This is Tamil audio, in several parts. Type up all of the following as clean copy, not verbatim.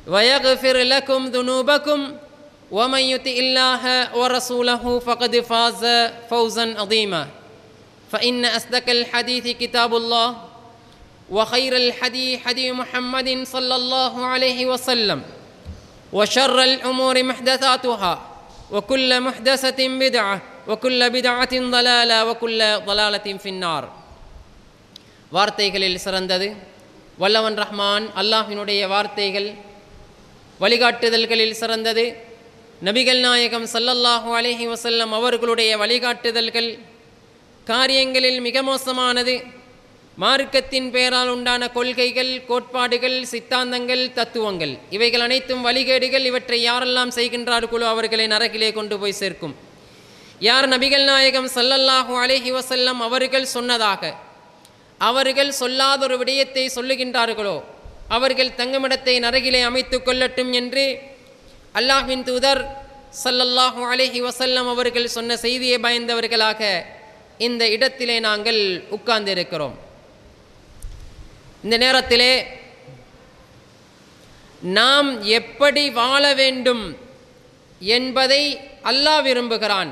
ويغفر لكم ذنوبكم ومن يطع الله ورسوله فقد فاز فوزا عظيما فإن أصدق الحديث كتاب الله وخير الحدي حدي محمد صلى الله عليه وسلم وشر الأمور محدثاتها وكل محدثة بدعة وكل بدعة ضلالة وكل ضلالة في النار. வார்த்தைகளில் சிறந்தது வல்லவன் ரஹ்மான் அல்லாஹ்வினுடைய வார்த்தைகள். வழிகாட்டுதல்களில் சிறந்தது நபிகள் நாயகம் ஸல்லல்லாஹு அலைஹி வஸல்லம் அவர்களுடைய வழிகாட்டுதல்கள். காரியங்களில் மிக மோசமானது மார்க்கத்தின் பெயரால் உண்டான கொள்கைகள், கோட்பாடுகள், சித்தாந்தங்கள், தத்துவங்கள். இவைகள் அனைத்தும் வழிகேடுகள். இவற்றை யாரெல்லாம் செய்கின்றார்களோ அவர்களை நரகிலே கொண்டு போய் சேர்க்கும். யார் நபிகள் நாயகம் ஸல்லல்லாஹு அலைஹி வஸல்லம் அவர்கள் சொன்னதாக அவர்கள் சொல்லாத ஒரு விடயத்தை சொல்லுகின்றார்களோ அவர்கள் தங்குமிடத்தை நரகிலே அமைத்து கொள்ளட்டும் என்று அல்லாஹ்வின் தூதர் ஸல்லல்லாஹு அலைஹி வஸல்லம் அவர்கள் சொன்ன செய்தியை பயந்தவர்களாக இந்த இடத்திலே நாங்கள் உட்கார்ந்திருக்கிறோம். இந்த நேரத்திலே நாம் எப்படி வாழ வேண்டும் என்பதை அல்லாஹ் விரும்புகிறான்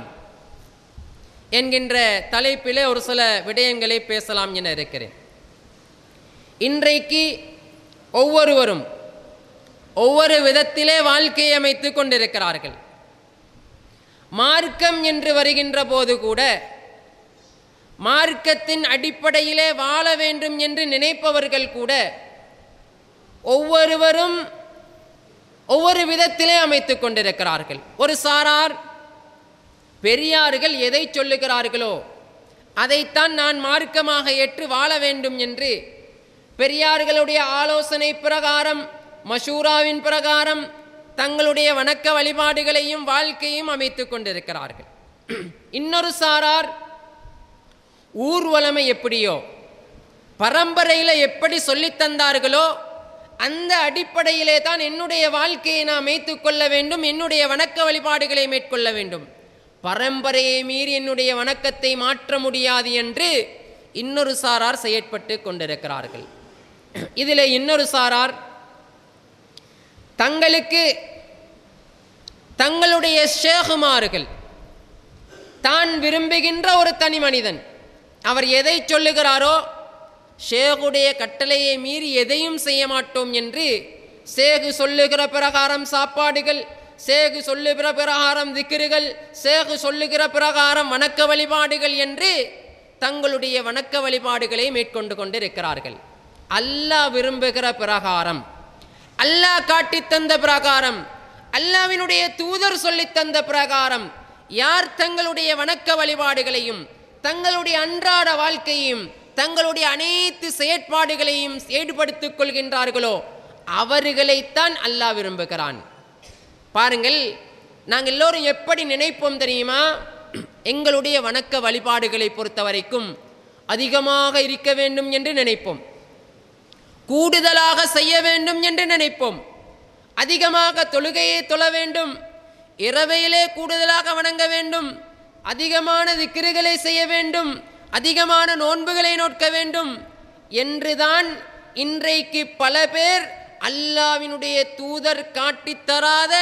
என்கின்ற தலைப்பிலே ஒரு சில விடயங்களை பேசலாம் என இருக்கிறேன். இன்றைக்கு ஒவ்வொருவரும் ஒவ்வொரு விதத்திலே வாழ்க்கையை அமைத்து கொண்டிருக்கிறார்கள். மார்க்கம் என்று வருகின்ற போது கூட மார்க்கத்தின் அடிப்படையிலே வாழ வேண்டும் என்று நினைப்பவர்கள் கூட ஒவ்வொருவரும் ஒவ்வொரு விதத்திலே அமைத்து கொண்டிருக்கிறார்கள். ஒரு சாரார் பெரியார்கள் எதை சொல்லுகிறார்களோ அதைத்தான் நான் மார்க்கமாக ஏற்று வாழ வேண்டும் என்று பெரியார்களுடைய ஆலோசனை பிரகாரம், மஷூராவின் பிரகாரம் தங்களுடைய வணக்க வழிபாடுகளையும் வாழ்க்கையும் அமைத்து கொண்டிருக்கிறார்கள். இன்னொரு சாரார் ஊர்வலமை எப்படியோ பரம்பரையில் எப்படி சொல்லித்தந்தார்களோ அந்த அடிப்படையிலே தான் என்னுடைய வாழ்க்கையை நான் அமைத்து கொள்ள வேண்டும், என்னுடைய வணக்க வழிபாடுகளை மேற்கொள்ள வேண்டும். பரம்பரையை மீறி என்னுடைய வணக்கத்தை மாற்ற முடியாது என்று இன்னொரு சாரார் செயற்பட்டு கொண்டிருக்கிறார்கள். இதில் இன்னொரு சாரார் தங்களுக்கு தங்களுடைய ஷேகுமார்கள், தான் விரும்புகின்ற ஒரு தனி மனிதன் அவர் எதை சொல்லுகிறாரோ ஷேகுடைய கட்டளையை மீறி எதையும் செய்ய மாட்டோம் என்று ஷேகு சொல்லுகிற பிரகாரம் சாப்பாடுகள், ஷேகு சொல்லுகிற பிரகாரம் திக்ருகள், ஷேகு சொல்லுகிற பிரகாரம் வணக்க வழிபாடுகள் என்று தங்களுடைய வணக்க வழிபாடுகளை மேற்கொண்டு கொண்டிருக்கிறார்கள். அல்லாஹ் விரும்புகிற பிரகாரம், அல்லாஹ் காட்டித்தந்த பிரகாரம், அல்லாஹ்வினுடைய தூதர் சொல்லித்தந்த பிரகாரம் யார் தங்களுடைய வணக்க வழிபாடுகளையும் தங்களுடைய அன்றாட வாழ்க்கையும் தங்களுடைய அனைத்து செயற்பாடுகளையும் ஈடுபடுத்திக் கொள்கின்றார்களோ அவர்களைத்தான் அல்லாஹ் விரும்புகிறான். பாருங்கள், நாங்கள் எல்லோரும் எப்படி நினைப்போம் தெரியுமா? எங்களுடைய வணக்க வழிபாடுகளை பொறுத்த வரைக்கும் அதிகமாக இருக்க வேண்டும் என்று நினைப்போம், கூடுதலாக செய்ய வேண்டும் என்று நினைப்போம், அதிகமாக தொழுகையை தொழ வேண்டும், இரவையிலே கூடுதலாக வணங்க வேண்டும், அதிகமான திக்ருகளை செய்ய வேண்டும், அதிகமான நோன்புகளை நோக்க வேண்டும் என்றுதான் இன்றைக்கு பல பேர் அல்லாஹ்வினுடைய தூதர் காட்டித்தராத,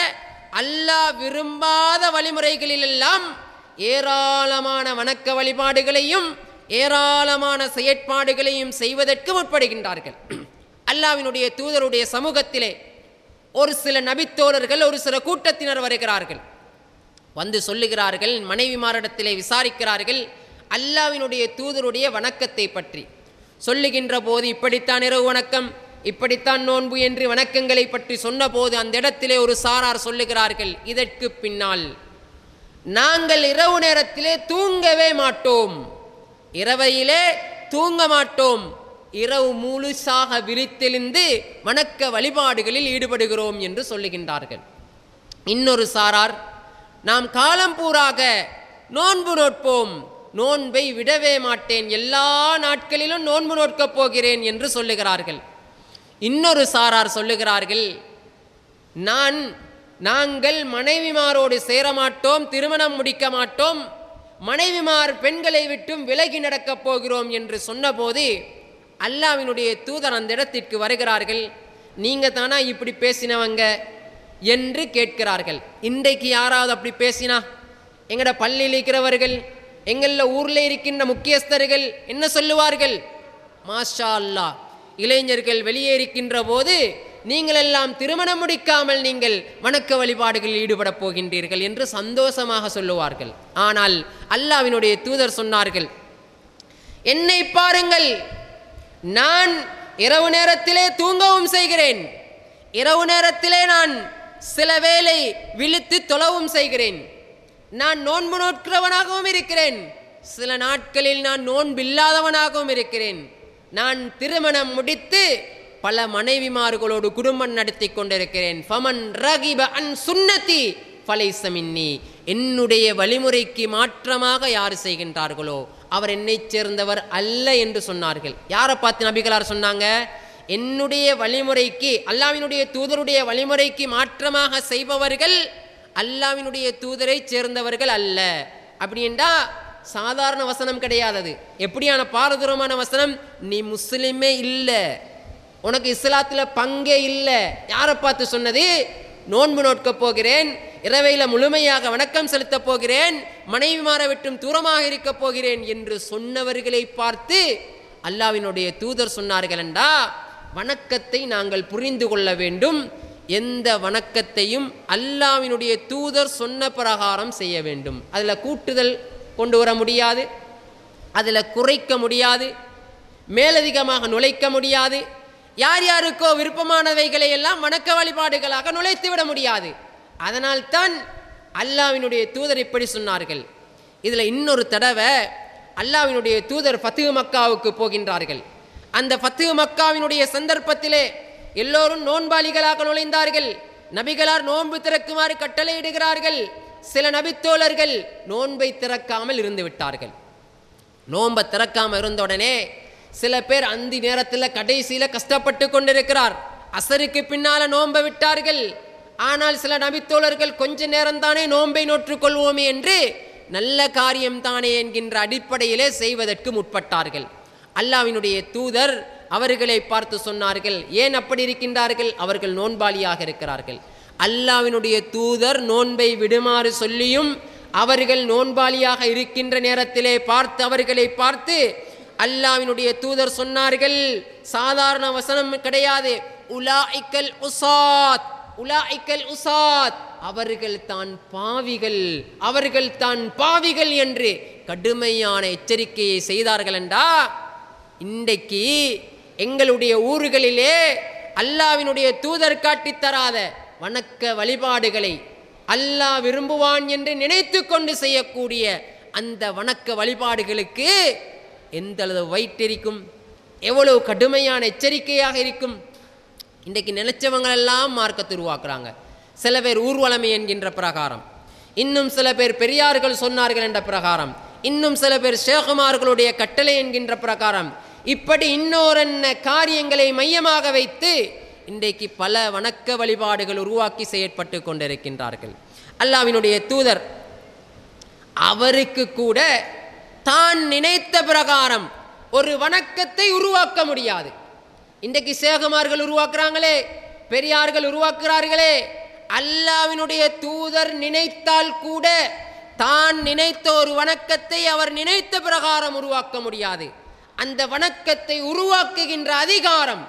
அல்லாஹ் விரும்பாத வழிமுறைகளிலெல்லாம் ஏராளமான வணக்க வழிபாடுகளையும் ஏராளமான செயற்பாடுகளையும் செய்வதற்கு முற்படுகின்றார்கள். அல்லாஹ்வினுடைய தூதருடைய சமூகத்திலே ஒரு சில நபித்தோழர்கள், ஒரு சில கூட்டத்தினர் வருகிறார்கள். வந்து சொல்லுகிறார்கள், மனைவிமாரிடத்திலே விசாரிக்கிறார்கள் அல்லாஹ்வினுடைய தூதருடைய வணக்கத்தை பற்றி. சொல்லுகின்ற போது இப்படித்தான் இரவு வணக்கம், இப்படித்தான் நோன்பு என்று வணக்கங்களை பற்றி சொன்னபோது அந்த இடத்திலே ஒரு சாரார் சொல்லுகிறார்கள், இதற்கு பின்னால் நாங்கள் இரவு நேரத்திலே தூங்கவே மாட்டோம், இரவையிலே தூங்க மாட்டோம், இரவு முழுசாக விழித்தெழுந்து வணக்க வழிபாடுகளில் ஈடுபடுகிறோம் என்று சொல்லுகின்றார்கள். இன்னொரு சாரார், நாம் காலம் பூராக நோன்பு நோட்போம், நோன்பை விடவே மாட்டேன், எல்லா நாட்களிலும் நோன்பு நோக்கப் போகிறேன் என்று சொல்லுகிறார்கள். இன்னொரு சாரார் சொல்லுகிறார்கள், நாங்கள் மனைவிமாரோடு சேரமாட்டோம், திருமணம் முடிக்க மாட்டோம், மனைவிமார் பெண்களை விட்டும் விலகி நடக்கப் போகிறோம் என்று சொன்னபோது அல்லாஹ்வினுடைய தூதர் அந்த இடத்திற்கு வருகிறார்கள். நீங்கள் தானா இப்படி பேசினவங்க என்று கேட்கிறார்கள். இன்றைக்கு யாராவது அப்படி பேசினா எங்கட பள்ளியில் இருக்கிறவர்கள், எங்களில் ஊரில் இருக்கின்ற முக்கியஸ்தர்கள் என்ன சொல்லுவார்கள்? மாஷா அல்லாஹ், இளைஞர்கள் வெளியே இருக்கின்ற போது நீங்கள் எல்லாம் திருமணம் முடிக்காமல் நீங்கள் வணக்க வழிபாடுகளில் ஈடுபட போகின்றீர்கள் என்று சந்தோஷமாக சொல்லுவார்கள். ஆனால் அல்லாஹ்வினுடைய தூதர் சொன்னார்கள், என்னை பாருங்கள், நான் இரவு நேரத்திலே தூங்கவும் செய்கிறேன், இரவு நேரத்திலே நான் சில வேளை விழித்து தொழவும் செய்கிறேன், நான் நோன்பு நோட்கிறவனாகவும் இருக்கிறேன், சில நாட்களில் நான் நோன்பில்லாதவனாகவும் இருக்கிறேன், நான் திருமணம் முடித்து பல மனைவிமார்களோடு குடும்பம் நடத்தி கொண்டிருக்கிறேன். ஃபமன் ரகிப அன் சுன்னதி ஃபலைஸ மின்னி, என்னுடைய வழிமுறைக்கு மாற்றமாக யார் செய்கின்றார்களோ அவர் என்னைச் சேர்ந்தவர் அல்ல என்று சொன்னார்கள். யாரை பார்த்து நபிகளார் சொன்னாங்க? என்னுடைய வழிமுறைக்கு, அல்லாஹ்வினுடைய தூதருடைய வழிமுறைக்கு மாற்றமாக செய்பவர்கள் அல்லாஹ்வினுடைய தூதரை சேர்ந்தவர்கள் அல்ல. அப்படின்டா சாதாரண வசனம் கிடையாது. எப்படியான பாரதூரமான வசனம்? நீ முஸ்லிமே இல்லை, உனக்கு இஸ்லாத்தில் பங்கே இல்லை. யாரை பார்த்து சொன்னது? நோன்பு நோட்கப் போகிறேன், இரவையில் முழுமையாக வணக்கம் செலுத்தப் போகிறேன், மனைவிமாரை விட்டும் தூரமாக இருக்கப் போகிறேன் என்று சொன்னவர்களை பார்த்து அல்லாஹ்வினுடைய தூதர் சொன்னார்கள் என்றா, வணக்கத்தை நாங்கள் புரிந்து கொள்ள வேண்டும். எந்த வணக்கத்தையும் அல்லாஹ்வினுடைய தூதர் சொன்ன பிரகாரம் செய்ய வேண்டும். அதில் கூட்டுதல் கொண்டு வர முடியாது, அதில் குறைக்க முடியாது, மேலதிகமாக நுழைக்க முடியாது. யார் யாருக்கோ விருப்பமானவைகளை எல்லாம் வணக்க வழிபாடுகளாக நுழைத்து விட முடியாது. அதனால்தான் அல்லாஹ்வினுடைய தூதர் இப்படி சொன்னார்கள். இதில் இன்னொரு தடவை அல்லாஹ்வினுடைய தூதர் ஃபத்ஹு மக்காவுக்கு போகின்றார்கள். அந்த ஃபத்ஹு மக்காவினுடைய சந்தர்ப்பத்திலே எல்லோரும் நோன்பாளிகளாக நுழைந்தார்கள். நபிகளார் நோன்பு திறக்குமாறு கட்டளையிடுகிறார்கள். சில நபித்தோழர்கள் நோன்பை திறக்காமல் இருந்து விட்டார்கள். நோன்பை திறக்காமல் இருந்த உடனே சில பேர் அந்த நேரத்தில் கடைசியில் கஷ்டப்பட்டு கொண்டிருக்கிறார். அசருக்கு பின்னால் நோன்பை விட்டார்கள். ஆனால் சில நபித்தோழர்கள் கொஞ்ச நேரம்தானே நோன்பை நோற்றுக்கொள்வோமே என்று நல்ல காரியம் தானே என்கின்ற அடிப்படையிலே செய்வதற்கு முற்பட்டார்கள். அல்லாஹ்வினுடைய தூதர் அவர்களை பார்த்து சொன்னார்கள், ஏன் அப்படி இருக்கின்றார்கள்? அவர்கள் நோன்பாளியாக இருக்கிறார்கள். அல்லாஹ்வினுடைய தூதர் நோன்பை விடுமாறு சொல்லியும் அவர்கள் நோன்பாளியாக இருக்கின்ற நேரத்திலே அவர்களை பார்த்து அல்லாஹ்வினுடைய தூதர் சொன்னார்கள், சாதாரண வசனம் கிடையாது, உலாஇக்கல் உஸாத், உலாஇக்கல் உஸாத், அவர்கள் தான் பாவிகள், அவர்கள் தான் பாவிகள் என்று கடுமையான எச்சரிக்கையை செய்தார்கள். என்றா இன்றைக்கு எங்களுடைய ஊர்களிலே அல்லாஹ்வினுடைய தூதர் காட்டித்தராத வணக்க வழிபாடுகளை அல்லாஹ் விரும்புவான் என்று நினைத்து கொண்டு செய்யக்கூடிய அந்த வணக்க வழிபாடுகளுக்கு எந்த அளவு வயிற்றிருக்கும், எவ்வளவு கடுமையான எச்சரிக்கையாக இருக்கும். இன்றைக்கு நினைச்சவங்களெல்லாம் மார்க்கத்தை உருவாக்குறாங்க. சில பேர் ஊர்வலமை என்கின்ற பிரகாரம், இன்னும் சில பேர் பெரியார்கள் சொன்னார்கள் என்ற பிரகாரம், இன்னும் சில பேர் ஷேகுமார்களுடைய கட்டளை என்கின்ற பிரகாரம், இப்படி இன்னொரு காரியங்களை மையமாக வைத்து இன்றைக்கு பல வணக்க வழிபாடுகள் உருவாக்கி செயற்பட்டு கொண்டிருக்கின்றார்கள். அல்லாஹ்வினுடைய தூதர் அவருக்கு கூட தான் நினைத்த பிரகாரம் ஒரு வணக்கத்தை உருவாக்க முடியாது. இன்றைக்கு சேகமார்கள் உருவாக்குறாங்களே, பெரியார்கள் உருவாக்குறார்களே, அல்லாஹ்வினுடைய தூதர் நினைத்தால் கூட தான் நினைத்த ஒரு வணக்கத்தை அவர் நினைத்த பிரகாரம் உருவாக்க முடியாது. அந்த வணக்கத்தை உருவாக்குகின்ற அதிகாரம்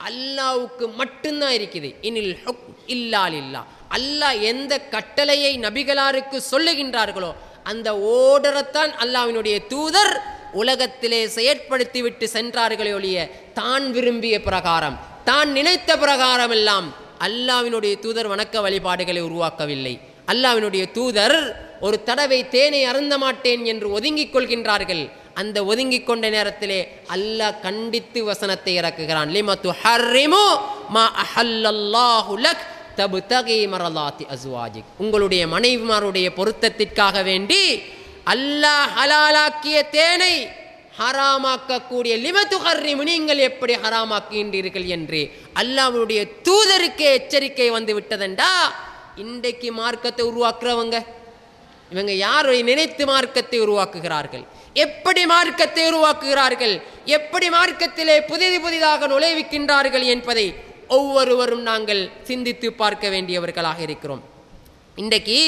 அல்லாஹ்வுக்கு மட்டும்தான் இருக்குது. இனில் ஹுக்ம் இல்லா லில்லாஹ், அல்லாஹ் எந்த கட்டளையை நபிகளாருக்கு சொல்லுகின்றார்களோ அந்த ஓடரத்தான் அல்லாஹ்வினுடைய தூதர் உலகத்திலே செயற்படுத்தி விட்டு சென்றார்களே ஒழிய தான் விரும்பிய பிரகாரம், தான் நினைத்த பிரகாரம் எல்லாம் அல்லாஹ்வினுடைய தூதர் வணக்க வழிபாடுகளை உருவாக்கவில்லை. அல்லாஹ்வினுடைய தூதர் ஒரு தடவை தேனை அருந்த மாட்டேன் என்று ஒதுங்கிக் கொள்கின்றார்கள். அந்த ஒதுங்கிக் கொண்ட நேரத்திலே அல்லாஹ் கண்டித்து வசனத்தை இறக்குகிறான், லிமா துஹர்ரிமு மா அஹல்லல்லாஹு லக் தப்தகி மரலாத்தி அஸ்வாஜிக், உங்களுடைய மனைவிமாருடைய பொருத்தத்திற்காக வேண்டி அல்லாஹ் ஹலாலாக்கிய தேனை ஹராமாக்கக்கூடிய லிமா துஹர்ரிமு, நீங்கள் எப்படி ஹராமாக்குகின்றீர்கள் என்று அல்லாஹ்வுடைய தூதருக்கு எச்சரிக்கை வந்து விட்டதென்றா இன்றைக்கு மார்க்கத்தை உருவாக்குறவங்க இவங்க யாரை நினைத்து மார்க்கத்தை உருவாக்குகிறார்கள், எப்படி மார்க்கத்தை உருவாக்குகிறார்கள், எப்படி மார்க்கத்திலே புதிதாக நுழைவிக்கின்றார்கள் என்பதை ஒவ்வொருவரும் நாங்கள் சிந்தித்து பார்க்க வேண்டியவர்களாக இருக்கிறோம். இன்றைக்கு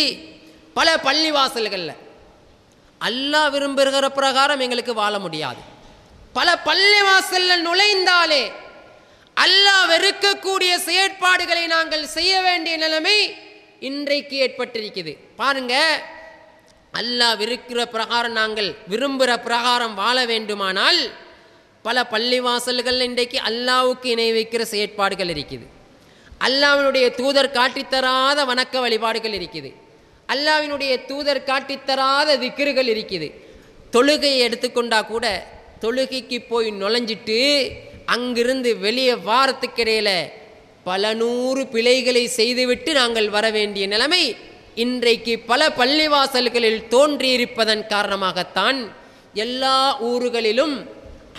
பல பள்ளிவாசல்களில் அல்லாஹ் விரும்புகிற பிரகாரம் எங்களுக்கு வாழ முடியாது. பல பள்ளிவாசல்ல நுழைந்தாலே அல்லாஹ் வெறுக்கக்கூடிய செயற்பாடுகளை நாங்கள் செய்ய வேண்டிய நிலைமை இன்றைக்கு ஏற்பட்டிருக்குது. பாருங்க, அல்லாஹ் விருக்கிற பிரகாரம் நாங்கள் விரும்புகிற பிரகாரம் வாழ வேண்டுமானால் பல பள்ளிவாசல்கள் இன்றைக்கு அல்லாஹ்வுக்கு இணை வைக்கிற செயற்பாடுகள் இருக்குது. அல்லாஹ்வினுடைய தூதர் காட்டித்தராத வணக்க வழிபாடுகள் இருக்குது. அல்லாஹ்வினுடைய தூதர் காட்டித்தராத திக்ருகள் இருக்குது. தொழுகையை எடுத்துக்கொண்டா கூட தொழுகைக்கு போய் நுழைஞ்சிட்டு அங்கிருந்து வெளியே வாரத்துக்கிடையில பல நூறு பிழைகளை செய்துவிட்டு நாங்கள் வர வேண்டிய நிலைமை இன்றைக்கு பல பள்ளிவாசல்களில் தோன்றியிருப்பதன் காரணமாகத்தான் எல்லா ஊர்களிலும்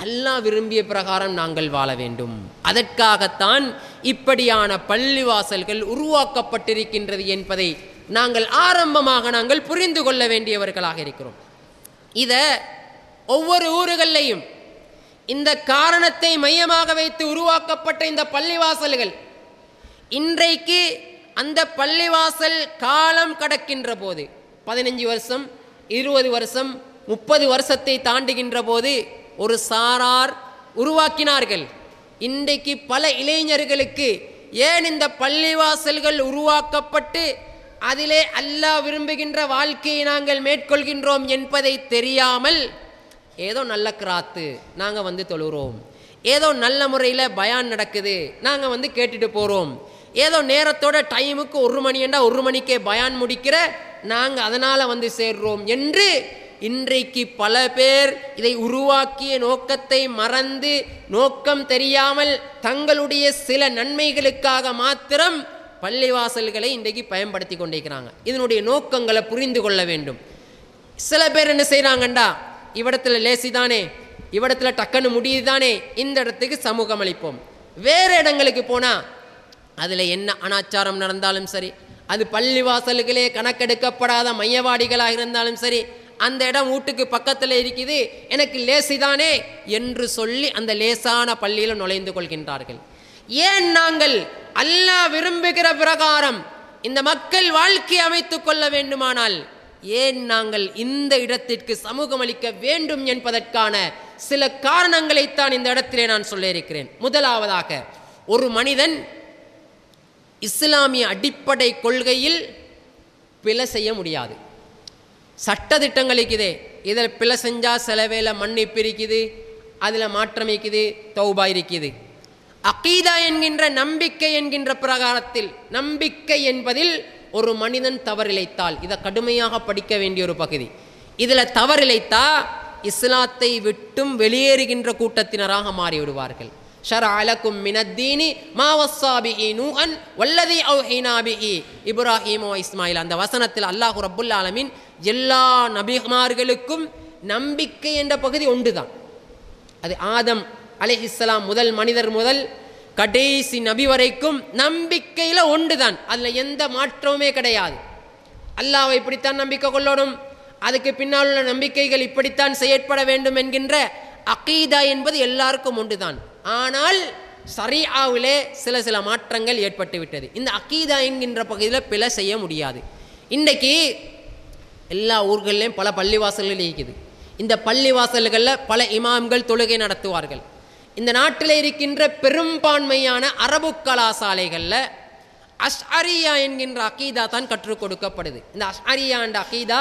அல்லாஹ் விரும்பிய பிரகாரம் நாங்கள் வாழ வேண்டும். அதற்காகத்தான் இப்படியான பள்ளிவாசல்கள் உருவாக்கப்பட்டிருக்கின்றது என்பதை நாங்கள் ஆரம்பமாக நாங்கள் புரிந்து கொள்ள வேண்டியவர்களாக இருக்கிறோம். இதை ஒவ்வொரு ஊர்களிலையும் இந்த காரணத்தை மையமாக வைத்து உருவாக்கப்பட்ட இந்த பள்ளிவாசல்கள் இன்றைக்கு அந்த பள்ளிவாசல் காலம் கடக்கின்ற போது 15 வருஷம் 20 வருஷம் 30 வருஷத்தை தாண்டுகின்ற போது ஒரு சாரார் உருவாக்கினார்கள். இன்றைக்கு பல இளைஞர்களுக்கு ஏன் இந்த பள்ளிவாசல்கள் உருவாக்கப்பட்டு அதிலே அல்லாஹ் விரும்புகின்ற வாழ்க்கையை நாங்கள் மேற்கொள்கின்றோம் என்பதை தெரியாமல் ஏதோ நல்ல கிராத்து நாங்கள் தொழுகிறோம், ஏதோ நல்ல முறையில் பயான் நடக்குது நாங்கள் கேட்டுட்டு போகிறோம், ஏதோ நேரத்தோட டைமுக்கு 1 மணிண்டா 1 மணிக்கே பயான் முடிக்கிற நாங்கள் அதனால் சேர்றோம் என்று இன்றைக்கு பல பேர் இதை உருவாக்கிய நோக்கத்தை மறந்து நோக்கம் தெரியாமல் தங்களுடைய சில நன்மைகளுக்காக மாத்திரம் பள்ளிவாசல்களை இன்றைக்கு பயன்படுத்தி கொண்டிருக்கிறாங்க. இதனுடைய நோக்கங்களை புரிந்து கொள்ள வேண்டும். சில பேர் என்ன செய்கிறாங்கண்டா, இவ்விடத்தில் லேசி தானே, இவ்விடத்தில் டக்குன்னு முடியுது தானே, இந்த இடத்துக்கு சமூகம் அளிப்போம். வேறு இடங்களுக்கு போனால் அதில் என்ன அனாச்சாரம் நடந்தாலும் சரி, அது பள்ளிவாசல்களே கணக்கெடுக்கப்படாத மையவாடிகளாக இருந்தாலும் சரி, அந்த இடம் வீட்டுக்கு பக்கத்தில் இருக்குது, எனக்கு லேசி தானே என்று சொல்லி அந்த லேசான பள்ளியில் நுழைந்து கொள்கின்றார்கள். ஏன் நாங்கள் அல்லாஹ் விரும்புகிற பிரகாரம் இந்த மக்கள் வாழ்க்கை அமைத்துக் கொள்ள வேண்டுமானால் ஏன் நாங்கள் இந்த இடத்திற்கு சமூகம் அளிக்க வேண்டும் என்பதற்கான சில காரணங்களைத்தான் இந்த இடத்திலே நான் சொல்ல இருக்கிறேன். முதலாவதாக, ஒரு மனிதன் இஸ்லாமிய அடிப்படை கொள்கையில் பிழை செய்ய முடியாது. சட்ட திட்டங்கள் இருக்குதே, இதில் பிழை செஞ்சால் சில வேளை மன்னிப்பு இருக்குது, அதில் மாற்றம் இருக்குது, தௌபா இருக்குது. அகீதா என்கின்ற நம்பிக்கை என்கின்ற பிரகாரத்தில் நம்பிக்கை என்பதில் ஒரு மனிதன் தவறிழைத்தால், இதை கடுமையாக படிக்க வேண்டிய ஒரு பகுதி, இதில் தவறிழைத்தா இஸ்லாத்தை விட்டும் வெளியேறுகின்ற கூட்டத்தினராக மாறிவிடுவார்கள். ஷரஅ லக்கும் மினத்தீனி மா வஸ்ஸா பிஹி நூஹன் வல்லதி அவ்ஹைனா பிஹி இப்ராஹீம் வ இஸ்மாயில். அந்த வசனத்தில் அல்லாஹ் ரப்புல் ஆலமீன் எல்லா நபிமார்களுக்கும் நம்பிக்கை என்ற பகுதி ஒன்றுதான். அது ஆதம் அலைஹிஸ்ஸலாம் முதல் மனிதர் முதல் கடைசி நபி வரைக்கும் நம்பிக்கையில் ஒன்றுதான், அதில் எந்த மாற்றமுமே கிடையாது. அல்லாஹ்வை இப்படித்தான் நம்பிக்கை கொள்ளணும், அதுக்கு பின்னால் உள்ள நம்பிக்கைகள் இப்படித்தான் செயற்பட வேண்டும் என்கின்ற அகீதா என்பது எல்லாருக்கும் ஒன்றுதான். ஆனால் ஷரீஆவிலே சில மாற்றங்கள் ஏற்பட்டு விட்டது. இந்த அகீதா என்கின்ற பகுதியில் பிழை செய்ய முடியாது. இன்றைக்கு எல்லா ஊர்களிலையும் பல பள்ளிவாசல்கள் இருக்குது. இந்த பள்ளிவாசல்களில் பல இமாம்கள் தொழுகை நடத்துவார்கள். இந்த நாட்டில் இருக்கின்ற பெரும்பான்மையான அரபு கலாசாலைகளில் அஷ்அரியா என்கின்ற அகீதா தான் கற்றுக் கொடுக்கப்படுது. இந்த அஷ்அரியா என்ற அகீதா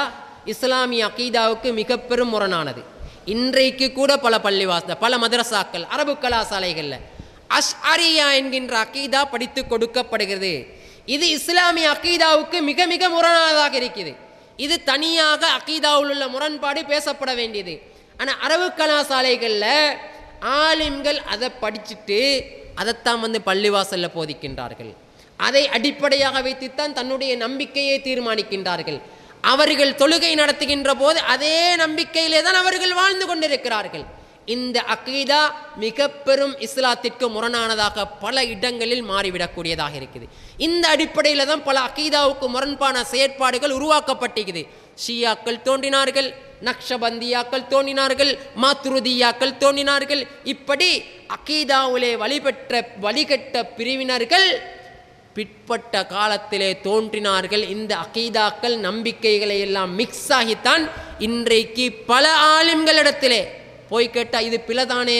இஸ்லாமிய அகீதாவுக்கு மிக பெரும் முரணானது. இன்றைக்கு கூட பல பள்ளிவாசல் பல மதரசாக்கள் அரபு கலாசாலைகளில் அஷ்அரியா என்கின்ற அகீதா படித்து கொடுக்கப்படுகிறது. இது இஸ்லாமிய அகீதாவுக்கு மிக மிக முரணானதாக இருக்குது. இது தனியாக அகீதாவில் உள்ள முரண்பாடு பேசப்பட வேண்டியது. ஆனால் அரபு கலாசாலைகளில் ஆலிம்கள் அதை படிச்சுட்டு அதைத்தான் பள்ளிவாசலில் போதிக்கின்றார்கள். அதை அடிப்படையாக வைத்துத்தான் தன்னுடைய நம்பிக்கையை தீர்மானிக்கின்றார்கள். அவர்கள் தொழுகை நடத்துகின்ற போது அதே நம்பிக்கையிலே தான் அவர்கள் வாழ்ந்து கொண்டிருக்கிறார்கள். இந்த அகீதா மிக பெரும் இஸ்லாத்திற்கு முரணானதாக பல இடங்களில் மாறிவிடக்கூடியதாக இருக்குது. இந்த அடிப்படையில் தான் பல அகீதாவுக்கு முரண்பான செயற்பாடுகள் உருவாக்கப்பட்டிருக்குது. ஷியாக்கள் தோன்றினார்கள், நக்ஷபந்தியாக்கள் தோன்றினார்கள், மாத்துருதியாக்கள் தோன்றினார்கள். இப்படி அகீதாவிலே வழிகட்ட பிரிவினர்கள் பிற்பட்ட காலத்திலே தோன்றினார்கள். இந்த அகீதாக்கள் நம்பிக்கைகளை எல்லாம் மிக்ஸ் ஆகித்தான் இன்றைக்கு பல ஆலிம்களிடத்திலே போய் கேட்டால் இது பிழைதானே,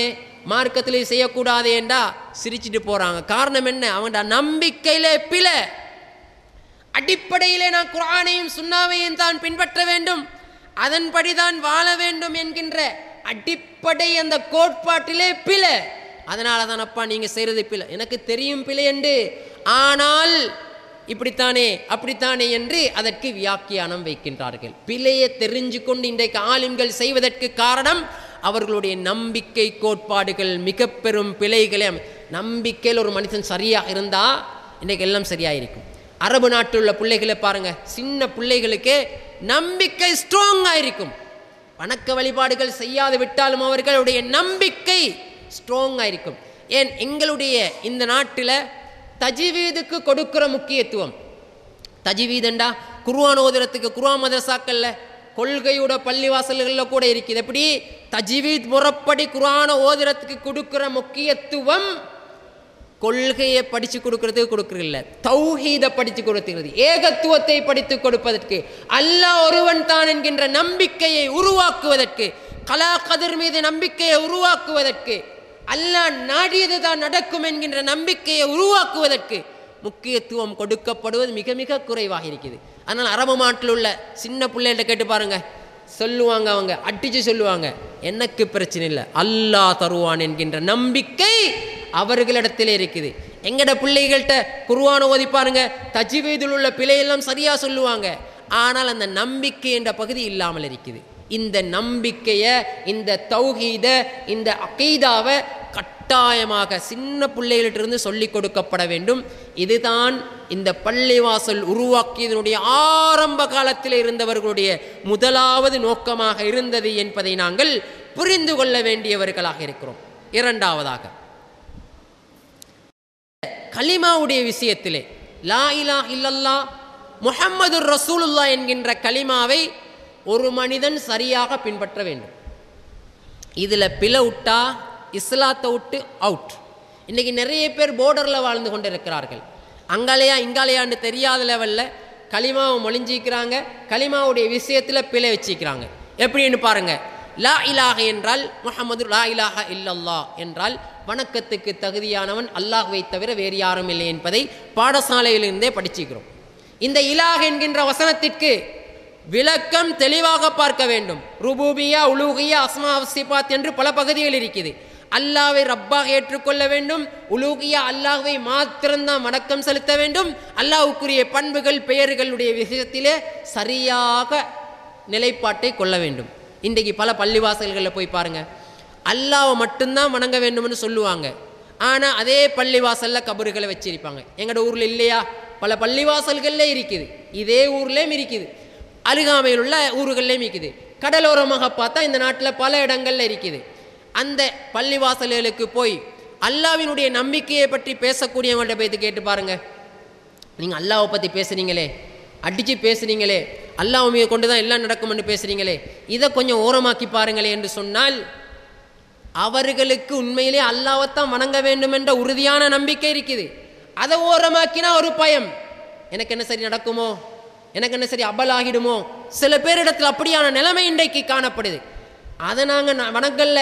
மார்க்கத்திலே செய்யக்கூடாது என்றா சிரிச்சிட்டு போகிறாங்க. காரணம் என்ன? அவங்களோட நம்பிக்கையிலே பிழை. அடிப்படையிலே நான் குர்ஆனையும் சுன்னாவையும் தான் பின்பற்ற வேண்டும், அதன்படிதான் வாழ வேண்டும் என்கின்ற அடிப்படை அந்த கோட்பாட்டிலே பிழை. அதனால தான் அப்பா நீங்கள் செய்கிறது பிழை, எனக்கு தெரியும் பிழை என்று, ஆனால் இப்படித்தானே அப்படித்தானே என்று அதற்கு வியாக்கியானம் வைக்கின்றார்கள். பிழையை தெரிஞ்சு கொண்டு இன்றைக்கு ஆலிம்கள் செய்வதற்கு காரணம் அவர்களுடைய நம்பிக்கை கோட்பாடுகள் மிக பெரும் பிழைகளை. நம்பிக்கையில் ஒரு மனிதன் சரியாக இருந்தால் இன்றைக்கு எல்லாம் சரியாக இருக்கும். அரபு நாட்டில் உள்ள பிள்ளைகளை பாருங்கள், சின்ன பிள்ளைகளுக்கே நம்பிக்கை ஸ்ட்ராங்காக இருக்கும். வணக்க வழிபாடுகள் செய்யாது விட்டாலும் அவர்களுடைய நம்பிக்கை ஸ்ட்ராங்காக இருக்கும். ஏன் எங்களுடைய இந்த நாட்டில் தஜ்வீதுக்கு கொடுக்கிற முக்கியத்துவம், தஜ்வீதுண்டா குர்ஆன் ஓதுறதுக்கு குர்ஆன் மதரசாக்கள்ல கொள்கையோட பள்ளிவாசல்களில் கூட இருக்குது. எப்படி தஜ்வீத் முறைப்படி குர்ஆனை ஓதுறதுக்கு கொடுக்கிற முக்கியத்துவம் கொள்கையை படித்து கொடுக்கறதுக்கு கொடுக்கறதில்ல, தௌஹீதை படித்து கொடுக்கிறது, ஏகத்துவத்தை படித்து கொடுப்பதற்கு, அல்லாஹ் ஒருவன் தான் என்கின்ற நம்பிக்கையை உருவாக்குவதற்கு, கலா கதிர் மீது நம்பிக்கையை உருவாக்குவதற்கு, அல்லாஹ் நாடியது தான் நடக்கும் என்கின்ற நம்பிக்கையை உருவாக்குவதற்கு முக்கியத்துவம் கொடுக்கப்படுவது மிக மிக குறைவாக இருக்குது. அதனால் அரபு நாட்டில் உள்ள சின்ன பிள்ளைகிட்ட கேட்டு பாருங்க, சொல்லுவாங்க, அவங்க அடித்து சொல்லுவாங்க, எனக்கு பிரச்சனை இல்லை, அல்லாஹ் தருவான் என்கின்ற நம்பிக்கை அவர்களிடத்திலே இருக்குது. எங்கட பிள்ளைகள்கிட்ட குர்ஆனை ஓதி பாருங்க, தஜ்வீதில் உள்ள பிழையெல்லாம் சரியாக சொல்லுவாங்க, ஆனால் அந்த நம்பிக்கை என்ற பகுதி இல்லாமல் இருக்குது. இந்த நம்பிக்கையை, இந்த தௌஹீத, இந்த அகீதாவை கட்டாயமாக சின்ன பிள்ளைகளிட்டிருந்து சொல்லிக் கொடுக்கப்பட வேண்டும். இதுதான் இந்த பள்ளிவாசல் உருவாக்கியதனுடைய ஆரம்ப காலத்தில் இருந்தவர்களுடைய முதலாவது நோக்கமாக இருந்தது என்பதை நாங்கள் புரிந்து கொள்ள வேண்டியவர்களாக இருக்கிறோம். இரண்டாவதாக கலிமாவுடைய விஷயத்திலே லா இலாஹ இல்லல்லாஹ் முஹம்மதுர் ரசூலுல்லாஹ் என்கின்ற கலிமாவை ஒரு மனிதன் சரியாக பின்பற்ற வேண்டும். இதில் பிழை விட்டா இஸ்லாத்தை விட்டு அவுட். இன்றைக்கி நிறைய பேர் போர்டரில் வாழ்ந்து கொண்டு இருக்கிறார்கள். அங்காலையா இங்காலையான்னு தெரியாத லெவலில் கலிமாவை மொழிஞ்சிக்கிறாங்க, கலிமாவுடைய விஷயத்தில் பிழை வச்சிக்கிறாங்க. எப்படின்னு பாருங்கள், லா இலாஹ என்றால் முஹம்மது, லா இலாஹ இல்லல்லாஹ் என்றால் வணக்கத்துக்கு தகுதியானவன் அல்லாஹ்வை தவிர வேறு யாரும் இல்லை என்பதை பாடசாலையிலிருந்தே படிச்சுக்கிறோம். இந்த இலாஹ் என்கின்ற வசனத்திற்கு விளக்கம் தெளிவாக பார்க்க வேண்டும். ருபூபியா, உலூகியா, அஸ்மா சிபாத் என்று பல பகுதிகள் இருக்குது. அல்லாஹ்வை ரப்பாக ஏற்றுக்கொள்ள வேண்டும், உலூகியா அல்லாஹ்வை மாத்திரம்தான் வணக்கம் செலுத்த வேண்டும், அல்லாஹ்வுக்குரிய பண்புகள் பெயர்களுடைய விஷயத்திலே சரியாக நிலைப்பாட்டை கொள்ள வேண்டும். இன்றைக்கு பல பள்ளிவாசல்களில் போய் பாருங்கள், அல்லாஹ்வை மட்டும்தான் வணங்க வேண்டும்னு சொல்லுவாங்க, ஆனால் அதே பள்ளிவாசலில் கபறுகளை வச்சிருப்பாங்க. எங்களோட ஊரில் இல்லையா? பல பள்ளிவாசல்களில் இருக்குது, இதே ஊர்லேயும் இருக்குது, அருகாமையில் உள்ள ஊர்கள்லேயும் இருக்குது, கடலோரமாக பார்த்தா இந்த நாட்டில் பல இடங்களில் இருக்குது. அந்த பள்ளிவாசல்களுக்கு போய் அல்லாஹ்வினுடைய நம்பிக்கையை பற்றி பேசக்கூடியவங்கள்ட்ட போய் கேட்டு பாருங்கள். நீங்கள் அல்லாஹ்வை பற்றி பேசுகிறீங்களே, அடித்து பேசுகிறீங்களே, அல்லாஹ் மீது கொண்டு தான் எல்லாம் நடக்கும்னு பேசுகிறீங்களே, இதை கொஞ்சம் ஓரமாக்கி பாருங்களே என்று சொன்னால் அவர்களுக்கு உண்மையிலே அல்லாஹ்வைத்தான் வணங்க வேண்டும் என்ற உறுதியான நம்பிக்கை இருக்குது. அதை ஓரமாக்கினா ஒரு பயம், எனக்கு என்ன சரி நடக்குமோ, எனக்கு என்ன சரி அபலாகிடுமோ. சில பேரிடத்தில் அப்படியான நிலைமை இன்றைக்கு காணப்படுது. அதை நாங்கள் வணங்கல்ல,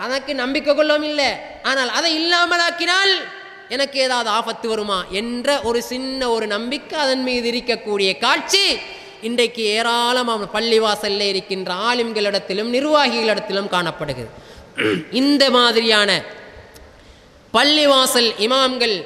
அதற்கு நம்பிக்கை கொள்ளவும் இல்லை, ஆனால் அதை இல்லாமலாக்கினால் எனக்கு ஏதாவது ஆபத்து வருமா என்ற ஒரு சின்ன ஒரு நம்பிக்கை அதன் மீது இருக்கக்கூடிய காட்சி இன்றைக்கு ஏராளமான பள்ளிவாசலில் இருக்கின்ற ஆலிம்களிடத்திலும் நிர்வாகிகளிடத்திலும் காணப்படுகிறது. இந்த மாதிரியான பள்ளிவாசல் இமாம்கள்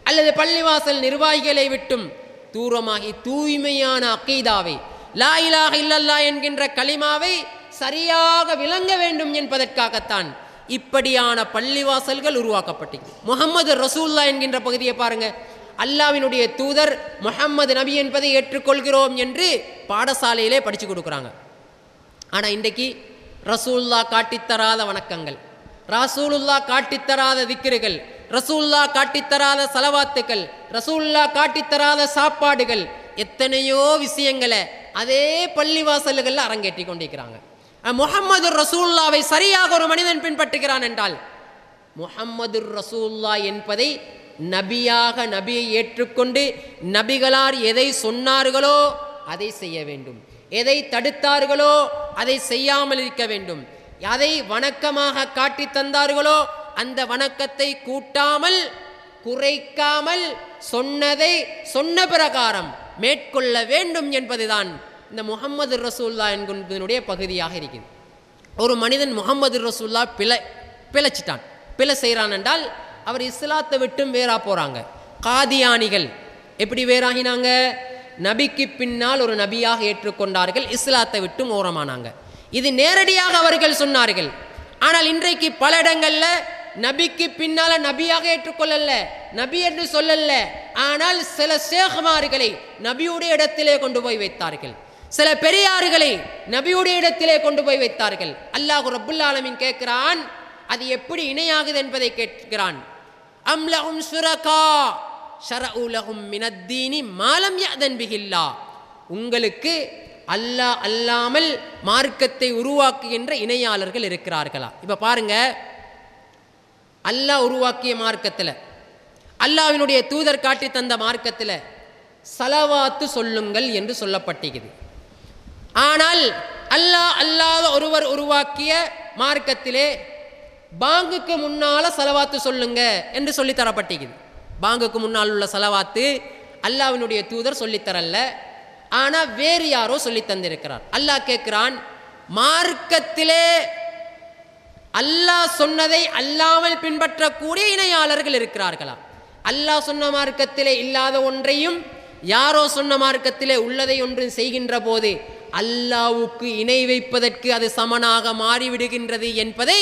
அல்லது பள்ளிவாசல் நிர்வாகிகளை விட்டும் தூரமாகி தூய்மையான அகீதாவை, லா இலாஹ இல்லல்லாஹ் என்கின்ற கலிமாவை சரியாக விளங்க வேண்டும் என்பதற்காகத்தான் இப்படியான பள்ளிவாசல்கள் உருவாக்கப்பட்டது. முஹம்மது ரசூலுல்லாஹ் என்கின்ற பகுதியை பாருங்க, அல்லாஹ்வினுடைய தூதர் முஹம்மது நபி என்பதை ஏற்றுக்கொள்கிறோம் என்று பாடசாலையிலே படித்து கொடுக்குறாங்க. ஆனால் இன்றைக்கு ரசூலுல்லாஹ் காட்டித்தராத வணக்கங்கள், ரசூலுல்லாஹ் காட்டித்தராத திக்ருகள், ரசூலுல்லாஹ் காட்டித்தராத சலவாத்துக்கள், ரசூலுல்லாஹ் காட்டித்தராத சாப்பாடுகள், எத்தனையோ விஷயங்களை அதே பள்ளிவாசல்களில் அரங்கேற்றி கொண்டிருக்கிறாங்க. முஹம்மது ரசூலுல்லாவை சரியாக ஒரு மனிதன் பின்பற்றுகிறான் என்றால் முஹம்மது ரசூலுல்லாஹ் என்பதை நபியாக நபியை ஏற்றுக்கொண்டு நபிகளார் எதை சொன்னார்களோ அதை செய்ய வேண்டும், எதை தடுத்தார்களோ அதை செய்யாமல் இருக்க வேண்டும், அதை வணக்கமாக காட்டி தந்தார்களோ அந்த வணக்கத்தை கூட்டாமல் குறைக்காமல் சொன்னதை சொன்ன பிரகாரம் மேற்கொள்ள வேண்டும் என்பதுதான் இந்த முஹம்மது ரசூலுல்லாஹ் என்பதனுடைய பகுதியாக இருக்குது. ஒரு மனிதன் முஹம்மது ரசூலுல்லாஹ் பிழைச்சிட்டான், பிழை செய்கிறான் என்றால் அவர் இஸ்லாத்தை விட்டும் வேறா போகிறாங்க. காதியானிகள் எப்படி வேறாகினாங்க? நபிக்கு பின்னால் ஒரு நபியாக ஏற்றுக்கொண்டார்கள், இஸ்லாத்தை விட்டும் ஓரமானாங்க. இது நேரடியாக அவர்கள் சொன்னார்கள். ஆனால் இன்றைக்கு பல இடங்களில் நபிக்கு பின்னால நபியாக ஏற்றுக்கொள்ளல, நபி என்று சொல்லல, ஆனால் சில ஷேഖ்மார்களை நபியுடைய இடத்திலே கொண்டு போய் வைத்தார்கள், சில பெரியார்களை நபியுடைய இடத்திலே கொண்டு போய் வைத்தார்கள். அல்லாஹ் ரப்புல் ஆலமீன் கேட்கிறான், அது எப்படி இணையாகுது என்பதை கேட்கிறான். அம் லஹும் ஷுரகா ஷரஉ லஹும் மினத்தீனி மா லம் யஅதன் பிஹில்லாஹ், உங்களுக்கு அல்லாஹ் அல்லாமல் மார்க்கத்தை உருவாக்குகின்ற இணையாளர்கள் இருக்கிறார்களா? இப்போ பாருங்க, அல்லாஹ் உருவாக்கிய மார்க்கத்தில், அல்லாஹ்வினுடைய தூதர் காட்டி தந்த மார்க்கத்தில் சலவாத்து சொல்லுங்கள் என்று சொல்லப்பட்டிருக்குது. ஆனால் அல்லாஹ் அல்லாத ஒருவர் உருவாக்கிய மார்க்கத்திலே பாங்குக்கு முன்னால சலவாத்து சொல்லுங்க என்று சொல்லித்தரப்பட்டிருக்குது. பாங்குக்கு முன்னால் உள்ள சலவாத்து அல்லாஹ்வினுடைய தூதர் சொல்லித்தரல, ஆனால் வேறு யாரோ சொல்லி தந்திருக்கிறார். அல்லாஹ் கேட்கிறான், மார்க்கத்திலே அல்லாஹ் சொன்னதை அல்லாமல் பின்பற்றக்கூடிய இணையாளர்கள் இருக்கிறார்களா? அல்லாஹ் சொன்ன மார்க்கத்திலே இல்லாத ஒன்றையும் யாரோ சொன்ன மார்க்கத்திலே உள்ளதை ஒன்றும் செய்கின்ற போது அல்லாஹ்வுக்கு இணை வைப்பதற்கு அது சமனாக மாறிவிடுகின்றது என்பதை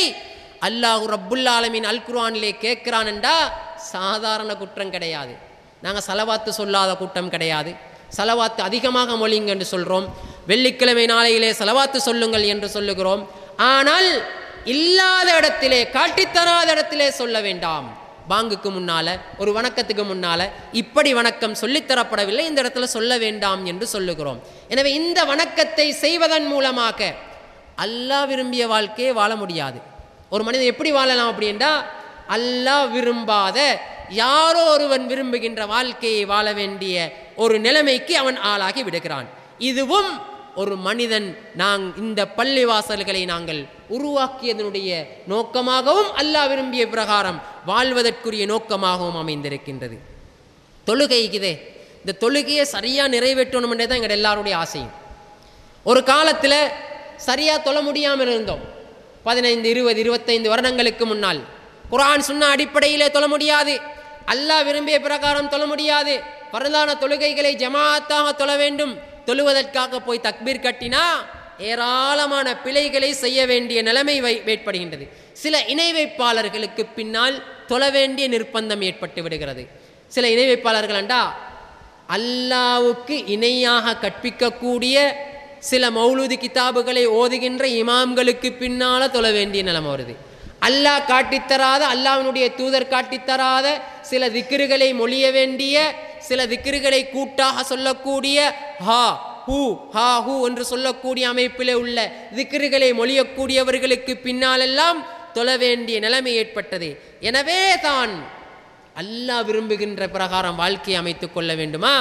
அல்லாஹ் ரப்புல் ஆலமீன் அல் குர்ஆனிலே கேட்கிறான் என்றா சாதாரண குற்றம் கிடையாது. நாங்கள் சலவாத்து சொல்லாத கூட்டம் கிடையாது, சலவாத்து அதிகமாக மொழிங்க என்று சொல்கிறோம், வெள்ளிக்கிழமை நாளையிலே சலவாத்து சொல்லுங்கள் என்று சொல்லுகிறோம். ஆனால் இல்லாத இடத்திலே, காட்டித்தராத இடத்திலே சொல்ல வேண்டாம். பாங்குக்கு முன்னால, ஒரு வணக்கத்துக்கு முன்னால இப்படி வணக்கம் சொல்லித்தரப்படவில்லை, இந்த இடத்துல சொல்ல வேண்டாம் என்று சொல்லுகிறோம். எனவே இந்த வணக்கத்தை செய்வதன் மூலமாக அல்லாஹ் விரும்பிய வாழ்க்கையை வாழ முடியாது. ஒரு மனிதன் எப்படி வாழலாம் அப்படின்னா, அல்லாஹ் விரும்பாத யாரோ ஒருவன் விரும்புகின்ற வாழ்க்கையை வாழ வேண்டிய ஒரு நிலைமைக்கு அவன் ஆளாகி விடுகிறான். இதுவும் ஒரு மனிதன் இந்த பள்ளிவாசல்களை நாங்கள் உருவாக்கியதனுடைய நோக்கமாகவும் அல்லாஹ் விரும்பிய பிரகாரம் வாழ்வதற்குரிய நோக்கமாகவும் அமைந்திருக்கின்றது. தொழுகைக்குதே, இந்த தொழுகையை சரியாக நிறைவேற்றணும்ன்றே தான் எங்கள் எல்லாருடைய ஆசையும். ஒரு காலத்தில் சரியாக தொழ முடியாமல் இருந்தோம். 15, 20, 25 வருடங்களுக்கு முன்னால் குர்ஆன் சுன்னா அடிப்படையிலே தொழ முடியாது, அல்லாஹ் விரும்பிய பிரகாரம் தொழ முடியாது, பரதான தொழுகைகளை ஜமாத்தாக தொழ வேண்டும், தொழுவதற்காக போய் தக்பீர் கட்டினா ஏராளமான பிழைகளை செய்ய வேண்டிய நிலைமை ஏற்படுகின்றது. சில இணை வைப்பாளர்களுக்கு பின்னால் தொழ வேண்டிய நிர்பந்தம் ஏற்பட்டு விடுகிறது. சில இணை வைப்பாளர்கள் என்றா அல்லாஹ்வுக்கு இணையாக கற்பிக்கக்கூடிய சில மௌலூதி கிதாபுகளை ஓதுகின்ற இமாம்களுக்கு பின்னால தொழ வேண்டிய நிலைமை வருது. அல்லாஹ் காட்டித்தராத, அல்லாஹ்வினுடைய தூதர் காட்டித்தராத சில திக்ருகளை மொழிய வேண்டிய, சில திக்ருகளை கூட்டாக சொல்லக்கூடிய ஹா ஹூ ஹா ஹூ என்று சொல்லக்கூடிய அமைப்பிலே உள்ள திக்ருகளை மொழியக்கூடியவர்களுக்கு பின்னாலெல்லாம் தொழ வேண்டிய நிலைமை ஏற்பட்டது. எனவே தான் அல்லாஹ் விரும்புகின்ற பிரகாரம் வாழ்க்கையை அமைத்துக் கொள்ள வேண்டுமா,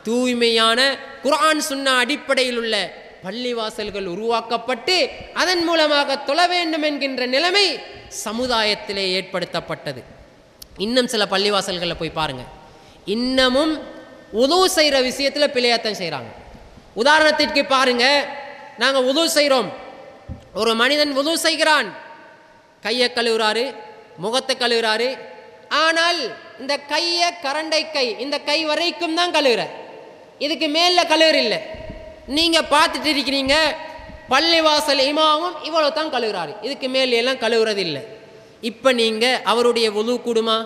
தூய்மையான குர்ஆன் சுன்னா அடிப்படையில் உள்ள பள்ளிவாசல்கள் உருவாக்கப்பட்டு அதன் மூலமாக தொழ வேண்டும் என்கின்ற நிலைமை சமுதாயத்திலே ஏற்படுத்தப்பட்டது. இன்னும் சில பள்ளிவாசல்களில் போய் பாருங்க, இன்னமும் உது செய்கிற விஷயத்தில் பிழையாத்தான் செய்கிறாங்க. உதாரணத்திற்கு பாருங்க, நாங்கள் உது செய்கிறோம், ஒரு மனிதன் உது செய்கிறான், கையை கழுவுறாரு, முகத்தை கழுவுறாரு, ஆனால் இந்த கையை கரண்டை கை, இந்த கை வரைக்கும் தான் கழுவுற, இதுக்கு மேலே கழுவுற இல்லை. நீங்கள் பார்த்துட்டு இருக்கிறீங்க, பள்ளிவாசல் இமாமும் இவ்வளோ தான் கழுவுறாரு, இதுக்கு மேலே எல்லாம் கழுவுறது இல்லை. இப்போ நீங்கள் அவருடைய உது கூடுமா?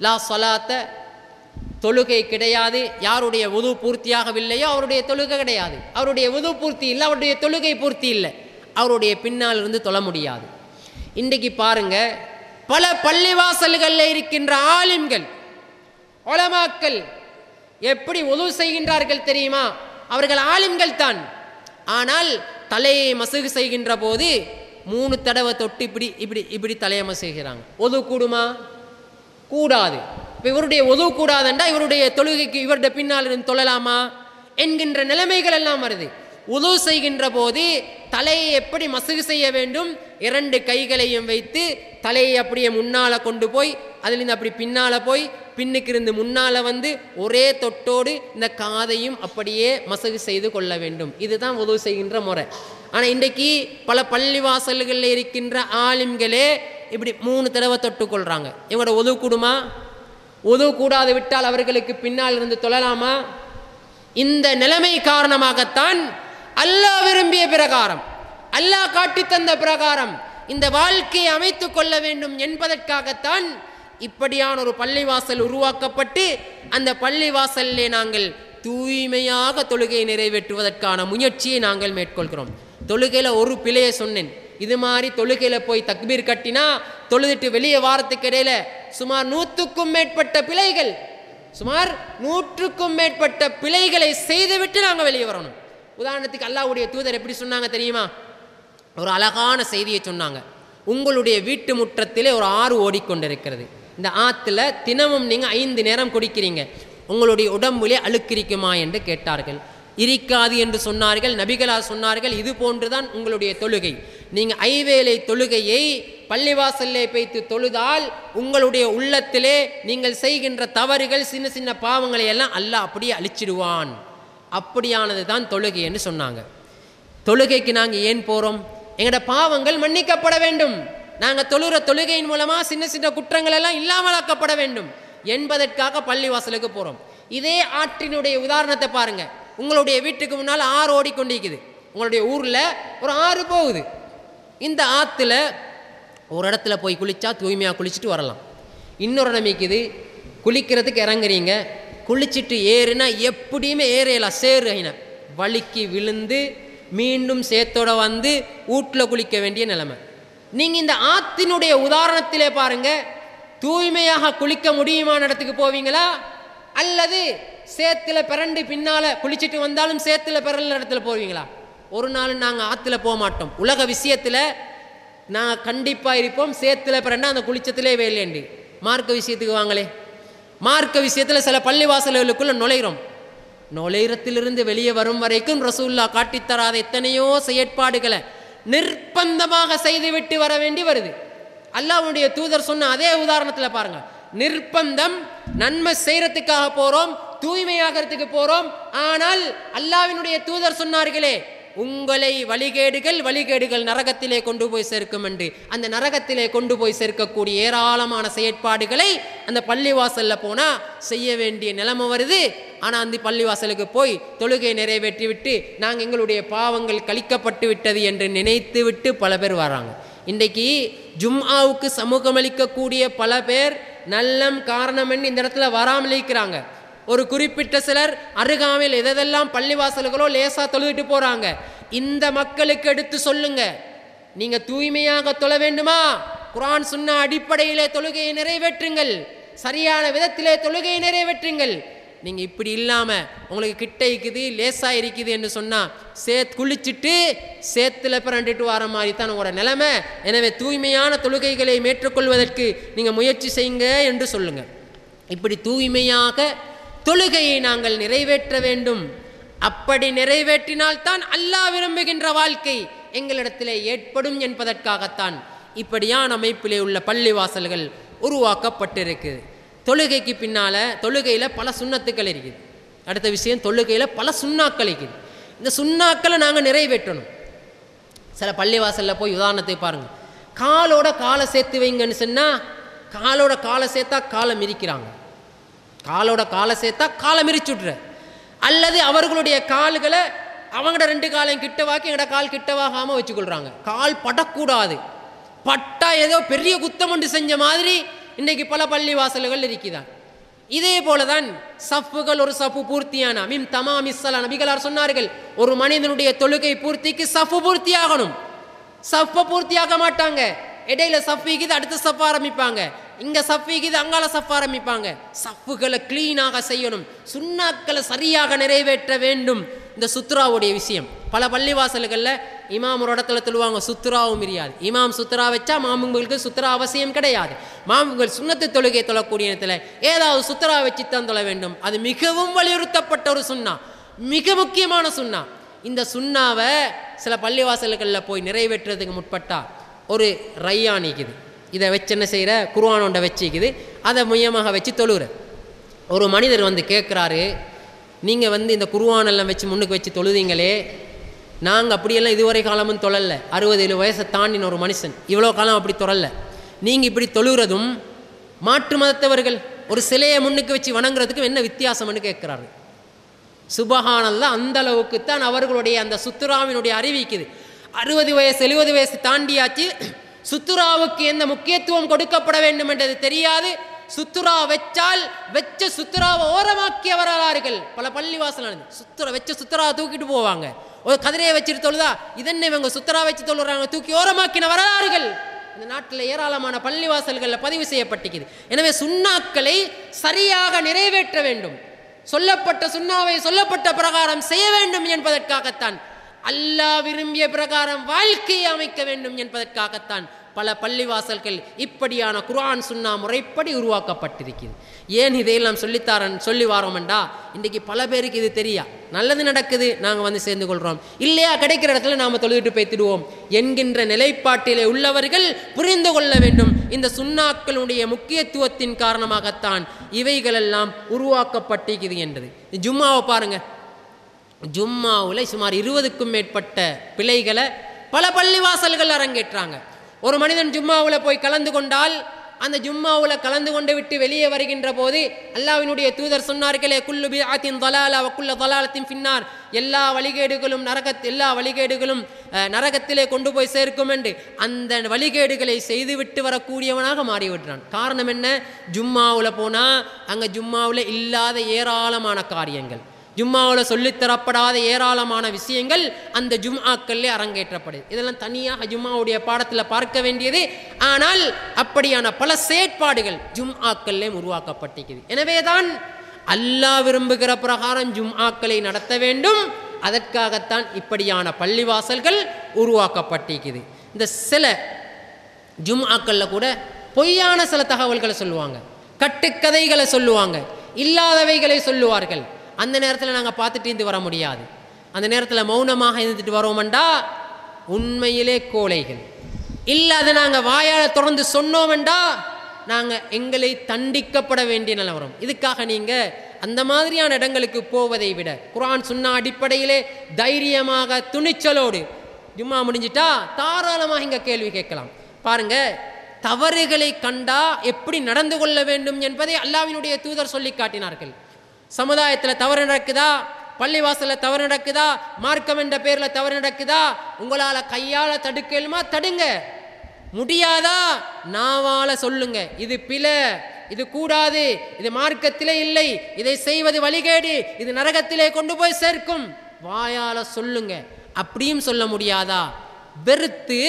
லா சொலாத்த, தொழுகை கிடையாது. யாருடைய உது பூர்த்தியாகவில்லையோ அவருடைய தொழுகை கிடையாது. அவருடைய உது பூர்த்தி இல்லை, அவருடைய தொழுகை பூர்த்தி இல்லை, அவருடைய பின்னால் இருந்து தொழ முடியாது. இன்றைக்கு பாருங்க, பல பள்ளிவாசல்களில் இருக்கின்ற ஆலிம்கள், உலமாக்கள் எப்படி உது செய்கின்றார்கள் தெரியுமா? அவர்கள் ஆலிம்கள் தான். ஆனால் தலையை மசுகு செய்கின்ற போது 3 தடவை தொட்டு இப்படி இப்படி இப்படி தலையை மசுகிறாங்க. ஒது கூடுமா? கூடாது. இப்போ இவருடைய ஒது கூடாதுண்டா இவருடைய தொழுகைக்கு இவருடைய பின்னால் இருந்து தொழலாமா என்கின்ற நிலைமைகள் எல்லாம் வருது. உது செய்கின்ற போது தலையை எப்படி மசுகு செய்ய வேண்டும்? 2 கைகளையும் வைத்து தலையை அப்படியே முன்னால் கொண்டு போய் அதிலிருந்து அப்படி பின்னால் போய் பின்னுக்கு இருந்து முன்னால் வந்து ஒரே தொட்டோடு இந்த காதையும் அப்படியே மசுகு செய்து கொள்ள வேண்டும். இதுதான் உது செய்கின்ற முறை. ஆனால் இன்றைக்கு பல பள்ளிவாசல்களில் இருக்கின்ற ஆலிம்களே இப்படி 3 தடவை தொட்டுக்கொள்கிறாங்க. இவங்களோட உது கூடுமா? உது கூடாது விட்டால் அவர்களுக்கு பின்னால் இருந்து தொழலாமா? இந்த நிலைமை காரணமாகத்தான் அல்லாஹ் விரும்பிய பிரகாரம், அல்லாஹ் காட்டி தந்த பிரகாரம் இந்த வாழ்க்கையை அமைத்து கொள்ள வேண்டும் என்பதற்காகத்தான் இப்படியான ஒரு பள்ளிவாசல் உருவாக்கப்பட்டு அந்த பள்ளிவாசலிலே நாங்கள் தூய்மையாக தொழுகையை நிறைவேற்றுவதற்கான முயற்சியை நாங்கள் மேற்கொள்கிறோம். தொழுகையில் ஒரு பிழையை சொன்னேன். இது மாதிரி தொழுகையில் போய் தக்பீர் கட்டினா தொழுதுட்டு வெளியே வாரத்துக்கு இடையில சுமார் 100க்கும் மேற்பட்ட பிழைகள், சுமார் 100க்கும் மேற்பட்ட பிழைகளை செய்துவிட்டு நாங்கள் வெளியே வரணும். உதாரணத்துக்கு அல்லாஹ்வுடைய தூதர் எப்படி சொன்னாங்க தெரியுமா? ஒரு அழகான செய்தியை சொன்னாங்க. உங்களுடைய வீட்டு முற்றத்திலே ஒரு ஆறு ஓடிக்கொண்டிருக்கிறது. இந்த ஆற்றுல தினமும் நீங்கள் 5 நேரம் குடிக்கிறீங்க. உங்களுடைய உடம்புலே அழுக்கிரிக்குமா என்று கேட்டார்கள். இருக்காது என்று சொன்னார்கள். நபிகளார் சொன்னார்கள், இது போன்றுதான் உங்களுடைய தொழுகை. நீங்கள் ஐவேளை தொழுகையை பள்ளிவாசல்லே வைத்து தொழுதால் உங்களுடைய உள்ளத்திலே நீங்கள் செய்கின்ற தவறுகள், சின்ன சின்ன பாவங்களை எல்லாம் அல்லாஹ் அப்படியே அழிச்சிடுவான். அப்படியானது தான் தொழுகை என்று சொன்னாங்க. தொழுகைக்கு நாங்கள் ஏன் போகிறோம்? எங்களோட பாவங்கள் மன்னிக்கப்பட வேண்டும். நாங்கள் தொழுகிற தொழுகையின் மூலமாக சின்ன சின்ன குற்றங்கள் எல்லாம் இல்லாமலாக்கப்பட வேண்டும் என்பதற்காக பள்ளிவாசலுக்கு போகிறோம். இதே ஆற்றினுடைய உதாரணத்தை பாருங்கள். உங்களுடைய வீட்டுக்கு முன்னால் ஆறு ஓடிக்கொண்டிருக்குது. உங்களுடைய ஊரில் ஒரு ஆறு போகுது. இந்த ஆற்றுல ஒரு இடத்துல போய் குளித்தா தூய்மையாக குளிச்சுட்டு வரலாம். இன்னொரு இடம் இருக்குது, குளிக்கிறதுக்கு இறங்குறீங்க, குளிச்சுட்டு ஏறுனா எப்படியுமே ஏறையலாம், சேருகின வலிக்கு விழுந்து மீண்டும் சேத்தோட வந்து வீட்டில் குளிக்க வேண்டிய நிலைமை. நீங்கள் இந்த ஆற்றினுடைய உதாரணத்திலே பாருங்கள், தூய்மையாக குளிக்க முடியுமான இடத்துக்கு போவீங்களா? அல்லது சேத்துல பிறண்டு பின்னால் குளிச்சுட்டு வந்தாலும் சேத்துல பிறல் இடத்துல போவீங்களா? ஒரு நாள் நாங்கள் ஆற்றுல போக மாட்டோம். உலக விஷயத்தில் நாங்கள் கண்டிப்பாக இருப்போம் சேத்துல பிறண்டா அந்த குளிச்சத்திலே வேலையண்டு. மார்க்க விஷயத்துக்கு வாங்களே, மார்க்க விஷயத்தில் சில பள்ளிவாசல்களுக்குள்ளே நுழையிறத்திலிருந்து வெளியே வரும் வரைக்கும் ரசூலுல்லாஹ் காட்டித்தராத எத்தனையோ செயற்பாடுகளை நிர்பந்தமாக செய்துவிட்டு வர வேண்டி வருது. அல்லாஹ்வுடைய தூதர் சொன்ன அதே உதாரணத்தில் பாருங்க, நிர்பந்தம் நன்மை செய்யறதுக்காக போறோம், தூய்மையாகிறதுக்கு போறோம். ஆனால் அல்லாஹ்வினுடைய தூதர் சொன்னார்களே, உங்களை வழிகேடுகள் நரகத்திலே கொண்டு போய் சேர்க்கும் என்று. அந்த நரகத்திலே கொண்டு போய் சேர்க்கக்கூடிய ஏராளமான செயற்பாடுகளை அந்த பள்ளிவாசலில் போனால் செய்ய வேண்டிய நிலைமை வருது. ஆனால் அந்த பள்ளிவாசலுக்கு போய் தொழுகை நிறைவேற்றி விட்டு நாங்கள் எங்களுடைய பாவங்கள் கழிக்கப்பட்டு விட்டது என்று நினைத்து விட்டு பல பேர் வராங்க. இன்றைக்கு ஜும்ஆவுக்கு சமூகமளிக்கக்கூடிய பல பேர் நல்லம் காரணம் என்று இந்த இடத்துல வராமல் இருக்கிறாங்க. ஒரு குறிப்பிட்ட சிலர் அருகாமையில் எதெல்லாம் பள்ளிவாசல்களோ லேசா தொழுதுட்டு போறாங்க. இந்த மக்களுக்கு எடுத்து சொல்லுங்க, நீங்க தூய்மையாக தொழ வேண்டுமா? குர்ஆன் சுன்னா அடிப்படையிலே தொழுகையை நிறைவேற்றுங்கள், சரியான விதத்திலே தொழுகையை நிறைவேற்றுங்கள். நீங்க இப்படி இல்லாம உங்களுக்கு கிட்ட இருக்குது லேசா இருக்குது என்று சொன்னா குளிச்சுட்டு சேத்துல பிறண்டுட்டு வர மாதிரி தான் உங்களோட நிலைமை. எனவே தூய்மையான தொழுகைகளை மேற்கொள்வதற்கு நீங்க முயற்சி செய்யுங்க என்று சொல்லுங்க. இப்படி தூய்மையாக தொழுகையை நாங்கள் நிறைவேற்ற வேண்டும். அப்படி நிறைவேற்றினால்தான் அல்லாஹ் விரும்புகின்ற வாழ்க்கை எங்களிடத்திலே ஏற்படும் என்பதற்காகத்தான் இப்படியான அமைப்பிலே உள்ள பள்ளிவாசல்கள் உருவாக்கப்பட்டிருக்குது. தொழுகைக்கு பின்னால் தொழுகையில் பல சுன்னத்துக்கள் இருக்குது. அடுத்த விஷயம், தொழுகையில் பல சுன்னாக்கள் இருக்குது. இந்த சுன்னாக்களை நாங்கள் நிறைவேற்றணும். சில பள்ளிவாசலில் போய் உதாரணத்தை பாருங்கள், காலோட காலை சேர்த்து வைங்கன்னு சொன்னால் காலோட காலை சேர்த்தா காலை மிதிக்கிறாங்க, காலோட காலை சேர்த்தா காலை மிரிச்சுட்ற. அல்லது அவர்களுடைய கால்களை அவங்களோட 2 காலையும் கிட்டவாக்கி எங்களோட கால் கிட்டவாகாமல் வச்சுக்கொள்கிறாங்க. கால் படக்கூடாது, பட்டா ஏதோ பெரிய குத்தம் ஒன்று செஞ்ச மாதிரி இன்றைக்கு பல பள்ளி வாசல்கள் இருக்குதான். இதே போலதான் சஃப்புகள், ஒரு சஃப்பு பூர்த்தியான மிம் தமாம் இஸ்ஸலா, நபிகளார் சொன்னார்கள், ஒரு மனிதனுடைய தொழுகை பூர்த்திக்கு சஃப்பு பூர்த்தியாகணும். சஃப்பை பூர்த்தியாக மாட்டாங்க, இடையில சஃபிக்குது அடுத்த சஃப் ஆரம்பிப்பாங்க, இங்க சஃபிக்குது அங்கால சஃப் ஆரம்பிப்பாங்க. சஃப்புகளை கிளீனாக செய்யணும், சுன்னாக்களை சரியாக நிறைவேற்ற வேண்டும். இந்த சுத்ராவுடைய விஷயம். பல பள்ளிவாசல்களில் இமாம் ஒரு இடத்துல தொழுவாங்க, சுத்ராவும் தெரியாது. இமாம் சுத்ரா வச்சா மாமுங்களுக்கு சுத்ரா அவசியம் கிடையாது. மாமுங்கள் சுன்னத்து தொழுகை தொழக்கூடிய இடத்துல ஏதாவது சுத்ரா வச்சு தான் தொழ வேண்டும். அது மிகவும் வலியுறுத்தப்பட்ட ஒரு சுன்னா, மிக முக்கியமான சுன்னா. இந்த சுன்னாவை சில பள்ளிவாசல்களில் போய் நிறைவேற்றுறதுக்கு முற்பட்டா ஒரு ரையானிக்குது, இதை வச்சு என்ன செய்கிற, குர்ஆனோண்ட வச்சுக்குது, அதை மையமாக வச்சு தொழுகிற ஒரு மனிதர் வந்து கேட்குறாரு, நீங்கள் இந்த குர்ஆனெல்லாம் வச்சு முன்னுக்கு வச்சு தொழுதீங்களே, நாங்கள் அப்படியெல்லாம் இதுவரை காலமும் தொழலை. 60-70 வயசை தாண்டின ஒரு மனுஷன் இவ்வளோ காலம் அப்படி தொழலை. நீங்கள் இப்படி தொழுகிறதும் மாற்று மதத்தவர்கள் ஒரு சிலையை முன்னுக்கு வச்சு வணங்குறதுக்கும் என்ன வித்தியாசம்னு கேட்குறாரு. சுபஹானல்லாஹ், அந்த அளவுக்கு தான் அவர்களுடைய அந்த சுத்துராவினுடைய அறிவிக்குது. 60 வயசு 70 வயசு தாண்டியாச்சு, சுத்துராவுக்கு எந்த முக்கியத்துவம் கொடுக்கப்பட வேண்டும் என்றது தெரியாது. சுத்துரா வச்சால் வச்ச சுத்துராவை ஓரமாக்கிய வரலாறுகள் பல பள்ளிவாசல். வச்ச சுத்துராவை தூக்கிட்டு போவாங்க, ஒரு கதிரையை வச்சுட்டு தொழுதா இதென்ன இவங்க சுத்துரா வச்சு தொழுறாங்க, தூக்கி ஓரமாக்கின வரலாறுகள் இந்த நாட்டில் ஏராளமான பள்ளிவாசல்களில் பதிவு செய்யப்பட்டிருக்குது. எனவே சுன்னாக்களை சரியாக நிறைவேற்ற வேண்டும், சொல்லப்பட்ட சுன்னாவை சொல்லப்பட்ட பிரகாரம் செய்ய வேண்டும் என்பதற்காகத்தான், அல்லாஹ் விரும்பிய பிரகாரம் வாழ்க்கையை அமைக்க வேண்டும் என்பதற்காகத்தான் பல பள்ளிவாசல்கள் இப்படியான குர்ஆன் சுன்னா முறைப்படி உருவாக்கப்பட்டிருக்கிறது. ஏன் இதையெல்லாம் சொல்லி வாரோம்டா, இன்றைக்கி பல பேருக்கு இது தெரியா, நல்லது நடக்குது நாங்கள் சேர்ந்து கொள்கிறோம், இல்லையா கிடைக்கிற இடத்துல நாம் தொழுதுட்டு போய்த்திடுவோம் என்கின்ற நிலைப்பாட்டிலே உள்ளவர்கள் புரிந்து கொள்ள வேண்டும். இந்த சுன்னாக்களுடைய முக்கியத்துவத்தின் காரணமாகத்தான் இவைகளெல்லாம் உருவாக்கப்பட்டிருக்கிறது என்றது. ஜும்மாவை பாருங்கள், ஜும்மாவில் சுமார் 20க்கும் மேற்பட்ட பிழைகளை பல பள்ளிவாசல்கள் அரங்கேற்றாங்க. ஒரு மனிதன் ஜும்மாவில் போய் கலந்து கொண்டால், அந்த ஜும்மாவில் கலந்து கொண்டு விட்டு வெளியே வருகின்ற போது அல்லாஹ்வினுடைய தூதர் சொன்னார்களே, குல்லு பிஆத்தின் தலாலா வ குல்லு தலாலத்தின் ஃபின்னார், எல்லா வழிகேடுகளும் நரகத்திலே கொண்டு போய் சேர்க்கும் என்று அந்த வழிகேடுகளை செய்துவிட்டு வரக்கூடியவனாக மாறிவிட்டான். காரணம் என்ன? ஜும்மாவில் போனால் அங்கே ஜும்மாவில் இல்லாத ஏராளமான காரியங்கள், ஜும்மாவில் சொல்லித்தரப்படாத ஏராளமான விஷயங்கள் அந்த ஜும்ஆக்களிலே அரங்கேற்றப்படுது. இதெல்லாம் தனியாக ஜும்மாவுடைய பாடத்தில் பார்க்க வேண்டியது. ஆனால் அப்படியான பல செயற்பாடுகள் ஜும்ஆக்களிலே உருவாக்கப்பட்டிருக்குது. எனவே தான் அல்லாஹ் விரும்புகிற பிரகாரம் ஜும்ஆக்களை நடத்த வேண்டும். அதற்காகத்தான் இப்படியான பள்ளிவாசல்கள் உருவாக்கப்பட்டிருக்குது. இந்த சில ஜும்ஆக்களில் கூட பொய்யான சில தகவல்களை சொல்லுவாங்க, கட்டுக்கதைகளை சொல்லுவாங்க, இல்லாதவைகளை சொல்லுவார்கள். அந்த நேரத்தில் நாங்கள் பார்த்துட்டு இருந்து வர முடியாது. அந்த நேரத்தில் மௌனமாக இருந்துட்டு வரோம்டா உண்மையிலே கோழைகள். இல்லை அதை நாங்கள் வாயால் தொடர்ந்து சொன்னோம்டா நாங்கள் எங்களை தண்டிக்கப்பட வேண்டிய நிலை வரும். இதுக்காக நீங்கள் அந்த மாதிரியான இடங்களுக்கு போவதை விட குர்ஆன் சுன்னா அடிப்படையிலே தைரியமாக துணிச்சலோடு ஜும்மா முடிஞ்சிட்டா தாராளமாக இங்கே கேள்வி கேட்கலாம். பாருங்கள், தவறுகளை கண்டா எப்படி நடந்து கொள்ள வேண்டும் என்பதை அல்லாஹ்வினுடைய தூதர் சொல்லி காட்டினார்கள். சமுதாயத்தில் தவறு நடக்குதா, பள்ளிவாசலில் தவறு நடக்குதா, மார்க்கம் என்ற பேரில் தவறு நடக்குதா, உங்களால் கையால் தடுக்கலுமா தடுங்க, முடியாதா நாவால சொல்லுங்க, இது பிழை, இது கூடாது, இது மார்க்கத்திலே இல்லை, இதை செய்வது வழிகேடு, இது நரகத்திலே கொண்டு போய் சேர்க்கும், வாயால சொல்லுங்க. அப்படியும் சொல்ல முடியாதா, வெறுத்து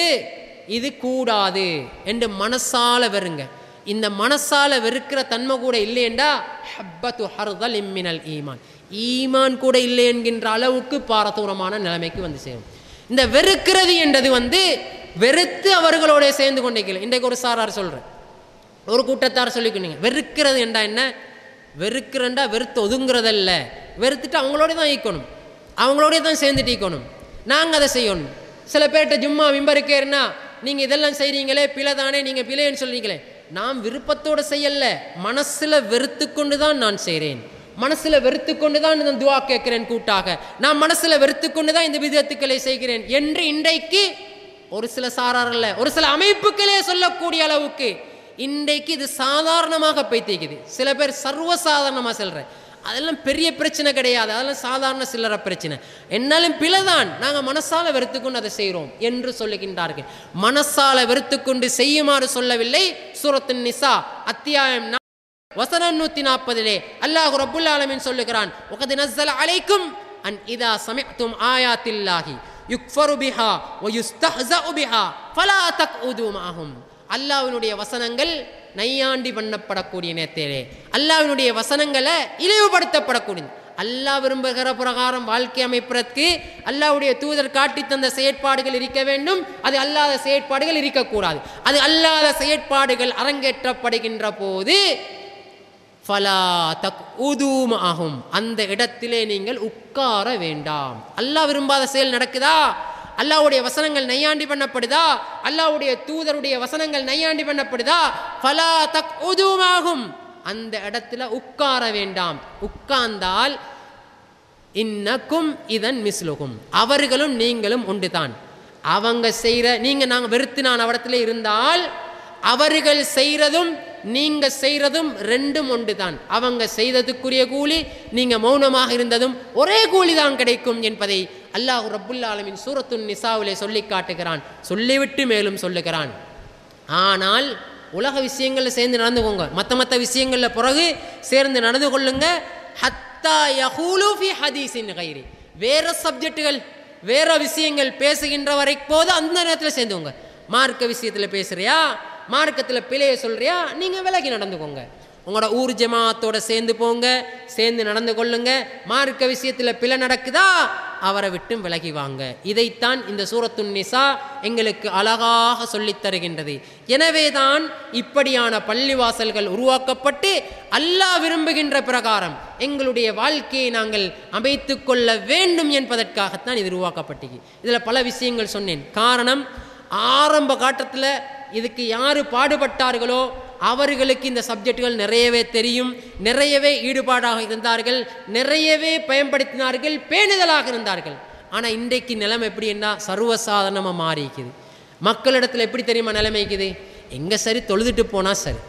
இது கூடாது என்று மனசால வெறுங்க. இந்த மனசால வெறுக்கிற தன்மை கூட இல்லையெண்டா ஹப்பத்து ஹர்தல் இம்மினல் ஈமான், ஈமான் கூட இல்லை என்கின்ற அளவுக்கு பாரதூரமான நிலைமைக்கு சேரும். இந்த வெறுக்கிறது என்றது வெறுத்து அவர்களோட சேர்ந்து கொண்டிருக்கல. இன்றைக்கு ஒரு சாரார் சொல்கிறேன், ஒரு கூட்டத்தார் சொல்லிக்கணுங்க, வெறுக்கிறது என்றா என்ன? வெறுக்கிறண்டா வெறுத்து ஒதுங்கிறதல்ல, வெறுத்துட்டு அவங்களோட தான் ஈக்கணும், அவங்களோட தான் சேர்ந்துட்டு ஈக்கணும், நாங்கள் அதை செய்யணும். சில பேர்கிட்ட ஜும்மா மிம்பருக்கேன்னா நீங்கள் இதெல்லாம் செய்கிறீங்களே பிழை தானே, நீங்கள் பிழைன்னு சொல்கிறீங்களே, நான் விருப்பத்தோடு செய்யல, மனசில் வெறுத்து கொண்டு தான் நான் செய்கிறேன், மனசில் வெறுத்து கொண்டு தான் இந்த துவா கேட்கிறேன் கூட்டாக, நான் மனசில் வெறுத்து கொண்டு தான் இந்த விதத்துக்களை செய்கிறேன் என்று இன்றைக்கு ஒரு சில சாராரில் ஒரு சில அமைப்புகளே சொல்லக்கூடிய அளவுக்கு இன்றைக்கு இது சாதாரணமாக பைத்திக்குது. சில பேர் சர்வசாதாரணமாக சொல்கிறேன், அதெல்லாம் பெரிய பிரச்சனை கிடையாது, அதெல்லாம் சாதாரண சில்லற பிரச்சனை, என்னாலும் பிழைதான், நாங்கள் மனசால வெறுத்துக்கொண்டு அதை செய்கிறோம் என்று சொல்லுகின்றார்கள். மனசால வெறுத்துக்கொண்டு செய்யுமாறு சொல்லவில்லை. சூரத்துன் நிசா அத்தியாயம் வசனம் 140 அல்லாஹ் ரப்புல் ஆலமீன் சொல்லுகிறான், வகத் நஸ்ஸல அலைக்கும் அன் இதா சமிஅதும் ஆயாத்தில்லாஹி யுக்ஃபரு பிஹா வ யுஸ்தஹ்ஸஉ பிஹா ஃபலா தக்உது மஅஹும். அல்லாஹ்வினுடைய வசனங்கள் நையாண்டி பண்ணப்படக்கூடிய நேரத்திலே, அல்லாஹ்வினுடைய வசனங்களை இழிவுபடுத்தப்படக்கூடிய, அல்லாஹ் விரும்புகிற பிரகாரம் வாழ்க்கை அமைப்பதற்கு அல்லாஹ்வுடைய தூதர் காட்டி தந்த செயற்பாடுகள் இருக்க வேண்டும். அது அல்லாத செயற்பாடுகள் இருக்கக்கூடாது. அது அல்லாத செயற்பாடுகள் அரங்கேற்றப்படுகின்ற போது ஃபலா தக்உதூம் ஆகும், அந்த இடத்திலே நீங்கள் உட்கார வேண்டாம். அல்லாஹ் விரும்பாத செயல் நடக்குதா, அல்லாஹ்வுடைய வசனங்கள் நையாண்டி பண்ணப்படுதா, அல்லாஹ்வுடைய தூதருடைய வசனங்கள் நையாண்டி பண்ணப்படுதா, ஃபலா தக்உதூம் ஆகும், அந்த இடத்துல உட்கார வேண்டாம். உட்கார்ந்தால் இன்னக்கும் இதன் மிஸ்லுகும், அவர்களும் நீங்களும் ஒன்றுதான். அவங்க செய்கிற நாங்கள் வெறுத்து நான் அவடத்தில் இருந்தால் அவர்கள் செய்கிறதும் நீங்க செய்கிறதும் ரெண்டும் ஒன்று தான். அவங்க செய்ததுக்குரிய கூலி, நீங்க மௌனமாக இருந்ததும் ஒரே கூலி தான் கிடைக்கும் என்பதை அல்லாஹ் ரப்புல் ஆலமீன் சூரத்துன் நிசாவிலே சொல்லி காட்டுகிறான். சொல்லிவிட்டு மேலும் சொல்லுகிறான், ஆனால் உலக விஷயங்களில் சேர்ந்து நடந்துக்கோங்க, மற்ற விஷயங்களில் பிறகு சேர்ந்து நடந்து கொள்ளுங்க. ஹத்தா யஹூலு ஃபி ஹதீஸின் கைரி, வேற சப்ஜெக்டுகள் வேற விஷயங்கள் பேசுகின்ற வரைக்கும் போது அந்த நேரத்தில் சேர்ந்துக்கோங்க. மார்க்க விஷயத்தில் பேசுறியா, மார்க்கத்தில் பிழையை சொல்றியா, நீங்கள் விலகி நடந்துக்கோங்க. உங்களோட ஊர் ஜமாத்தோட சேர்ந்து போங்க, சேர்ந்து நடந்து கொள்ளுங்க. மார்க்க விஷயத்தில் பிழை நடக்குதா, அவரை விட்டும் விலகி வாங்க. இதைத்தான் இந்த சூரத்துன் நிசா எங்களுக்கு அழகாக சொல்லித் தருகின்றது. எனவே தான் இப்படியான பள்ளிவாசல்கள் உருவாக்கப்பட்டு அல்லாஹ் விரும்புகின்ற பிரகாரம் எங்களுடைய வாழ்க்கையை நாங்கள் அமைத்து கொள்ள வேண்டும் என்பதற்காகத்தான் இது உருவாக்கப்பட்டது. இதில் பல விஷயங்கள் சொன்னேன். காரணம், ஆரம்ப காட்டத்தில் இதுக்கு யார் பாடுபட்டார்களோ அவர்களுக்கு இந்த சப்ஜெக்டுகள் நிறையவே தெரியும், நிறையவே ஈடுபாடாக இருந்தார்கள், நிறையவே பயன்படுத்தினார்கள், பேணுதலாக இருந்தார்கள். ஆனால் இன்றைக்கு நிலைமை எப்படி என்ன, சர்வசாதாரணமாக மாறிக்குது. மக்களிடத்தில் எப்படி தெரியுமா நிலைமைக்குது, எங்கே சரி தொழுதுட்டு போனால் சரி,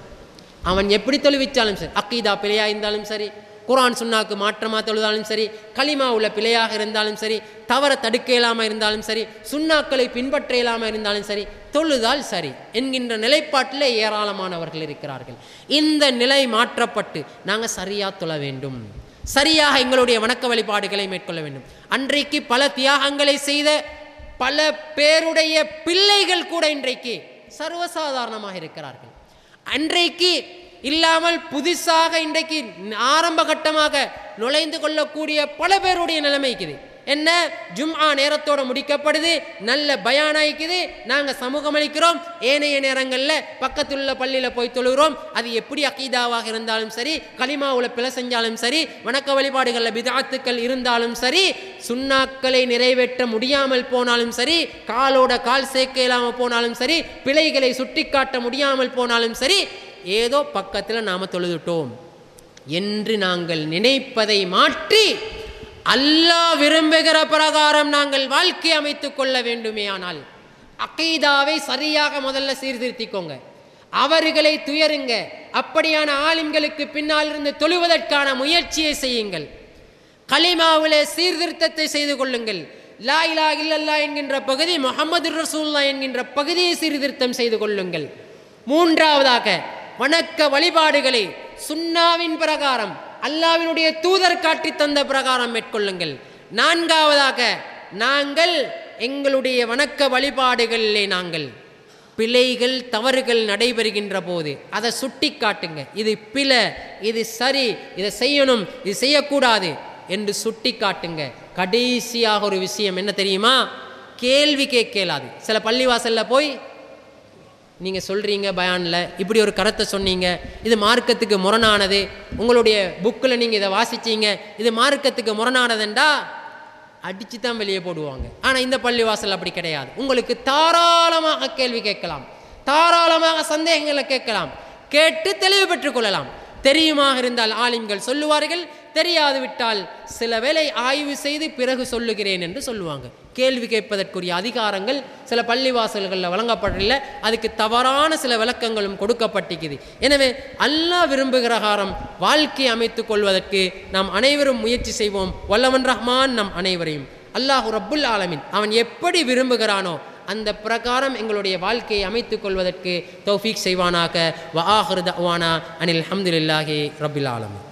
அவன் எப்படி தொழுவிச்சாலும் சரி, அக்கீதா பிழையாக இருந்தாலும் சரி, குர்ஆன் சுன்னாக்கு மாற்றமாக தொழுதாலும் சரி, கலிமா உள்ள பிழையாக இருந்தாலும் சரி, தவற தடுக்க இயலாமல் இருந்தாலும் சரி, சுன்னாக்களை பின்பற்ற இயலாமல் இருந்தாலும் சரி, தொழுதால் சரி என்கின்ற நிலைப்பாட்டில் ஏராளமானவர்கள் இருக்கிறார்கள். இந்த நிலை மாற்றப்பட்டு நாங்கள் சரியாக தொழ வேண்டும், சரியாக எங்களுடைய வணக்க வழிபாடுகளை மேற்கொள்ள வேண்டும். அன்றைக்கு பல தியாகங்களை செய்த பல பேருடைய பிள்ளைகள் கூட இன்றைக்கு சர்வசாதாரணமாக இருக்கிறார்கள். அன்றைக்கு இல்லாமல் புதுசாக இன்றைக்கு ஆரம்ப கட்டமாக நுழைந்து கொள்ளக்கூடிய பல பேருடைய நிலைமைக்குது. என்ன, ஜும்ஆ நேரத்தோடு முடிக்கப்படுது, நல்ல பயானாய்க்குது, நாங்கள் சமூகம் அளிக்கிறோம், ஏனைய நேரங்களில் பக்கத்துள்ள பள்ளியில் போய் தொழுகிறோம். அது எப்படி அகீதாவாக இருந்தாலும் சரி, கலிமாவுல பிழை செஞ்சாலும் சரி, வணக்க வழிபாடுகளில் பிதஅத்துக்கள் இருந்தாலும் சரி, சுன்னாக்களை நிறைவேற்ற முடியாமல் போனாலும் சரி, காலோட கால் சேர்க்க இல்லாமல் போனாலும் சரி, பிழைகளை சுட்டி காட்ட முடியாமல் போனாலும் சரி, ஏதோ பக்கத்தில் நாம் தொழுதுட்டோம் என்று நாங்கள் நினைப்பதை மாற்றி அல்லாஹ் விரும்புகிற பிரகாரம் நாங்கள் வாழ்க்கை அமைத்துக் கொள்ள வேண்டுமே. ஆனால் அகீதாவை சரியாக முதல்ல சீர்திருத்திக்கோங்க, அவர்களை துயருங்க, அப்படியான ஆலிம்களுக்கு பின்னால் இருந்து தொழுவதற்கான முயற்சியை செய்யுங்கள், கலிமாவிலே சீர்திருத்தத்தை செய்து கொள்ளுங்கள், லா இலாஹ இல்லல்லாஹ் என்கின்ற பகுதி, முஹம்மது ரசூலுல்லாஹ் என்கின்ற பகுதியை சீர்திருத்தம் செய்து கொள்ளுங்கள். மூன்றாவதாக வணக்க வழிபாடுகளை சுன்னாவின் பிரகாரம் அல்லாஹ்வினுடைய தூதர் காட்டி தந்த பிரகாரம் மேற்கொள்ளுங்கள். நான்காவதாக நாங்கள் எங்களுடைய வணக்க வழிபாடுகளிலே நாங்கள் பிழைகள் தவறுகள் நடைபெறுகின்ற போது அதை சுட்டி காட்டுங்க, இது பிழை, இது சரி, இதை செய்யணும், இது செய்யக்கூடாது என்று சுட்டி காட்டுங்க. கடைசியாக ஒரு விஷயம் என்ன தெரியுமா, கேள்வி கேட்கலாது. சில பள்ளிவாசலில் போய் நீங்கள் சொல்கிறீங்க பயானில் இப்படி ஒரு கருத்தை சொன்னீங்க, இது மார்க்கத்துக்கு முரணானது, உங்களுடைய புக்கில் நீங்கள் இதை வாசித்தீங்க, இது மார்க்கத்துக்கு முரணானதுண்டா அடித்து தான் வெளியே போடுவாங்க. ஆனால் இந்த பள்ளிவாசல் அப்படி கிடையாது. உங்களுக்கு தாராளமாக கேள்வி கேட்கலாம், தாராளமாக சந்தேகங்களை கேட்கலாம், கேட்டு தெளிவு பெற்றுக்கொள்ளலாம். தெரியுமாக இருந்தால் ஆலிம்கள் சொல்லுவார்கள், தெரியாது விட்டால் சில வேளை ஆய்வு செய்து பிறகு சொல்லுகிறேன் என்று சொல்லுவாங்க. கேள்வி கேட்பதற்குரிய அதிகாரங்கள் சில பள்ளிவாசல்களில் வழங்கப்படவில்லை, அதுக்கு தவறான சில விளக்கங்களும் கொடுக்கப்பட்டிருக்குது. எனவே அல்லாஹ் விரும்புகிற காரம் வாழ்க்கை அமைத்துக் கொள்வதற்கு நாம் அனைவரும் முயற்சி செய்வோம். வல்லவன் ரஹ்மான் நம் அனைவரையும் அல்லாஹு ரப்புல் ஆலமீன் அவன் எப்படி விரும்புகிறானோ அந்த பிரகாரம் எங்களுடைய வாழ்க்கையை அமைத்துக் கொள்வதற்கு தௌஃபீக் செய்வானாக. வ ஆகிரு தஅவானா அனில் ஹம்துலில்லாஹி ரப்பில் ஆலமீன்.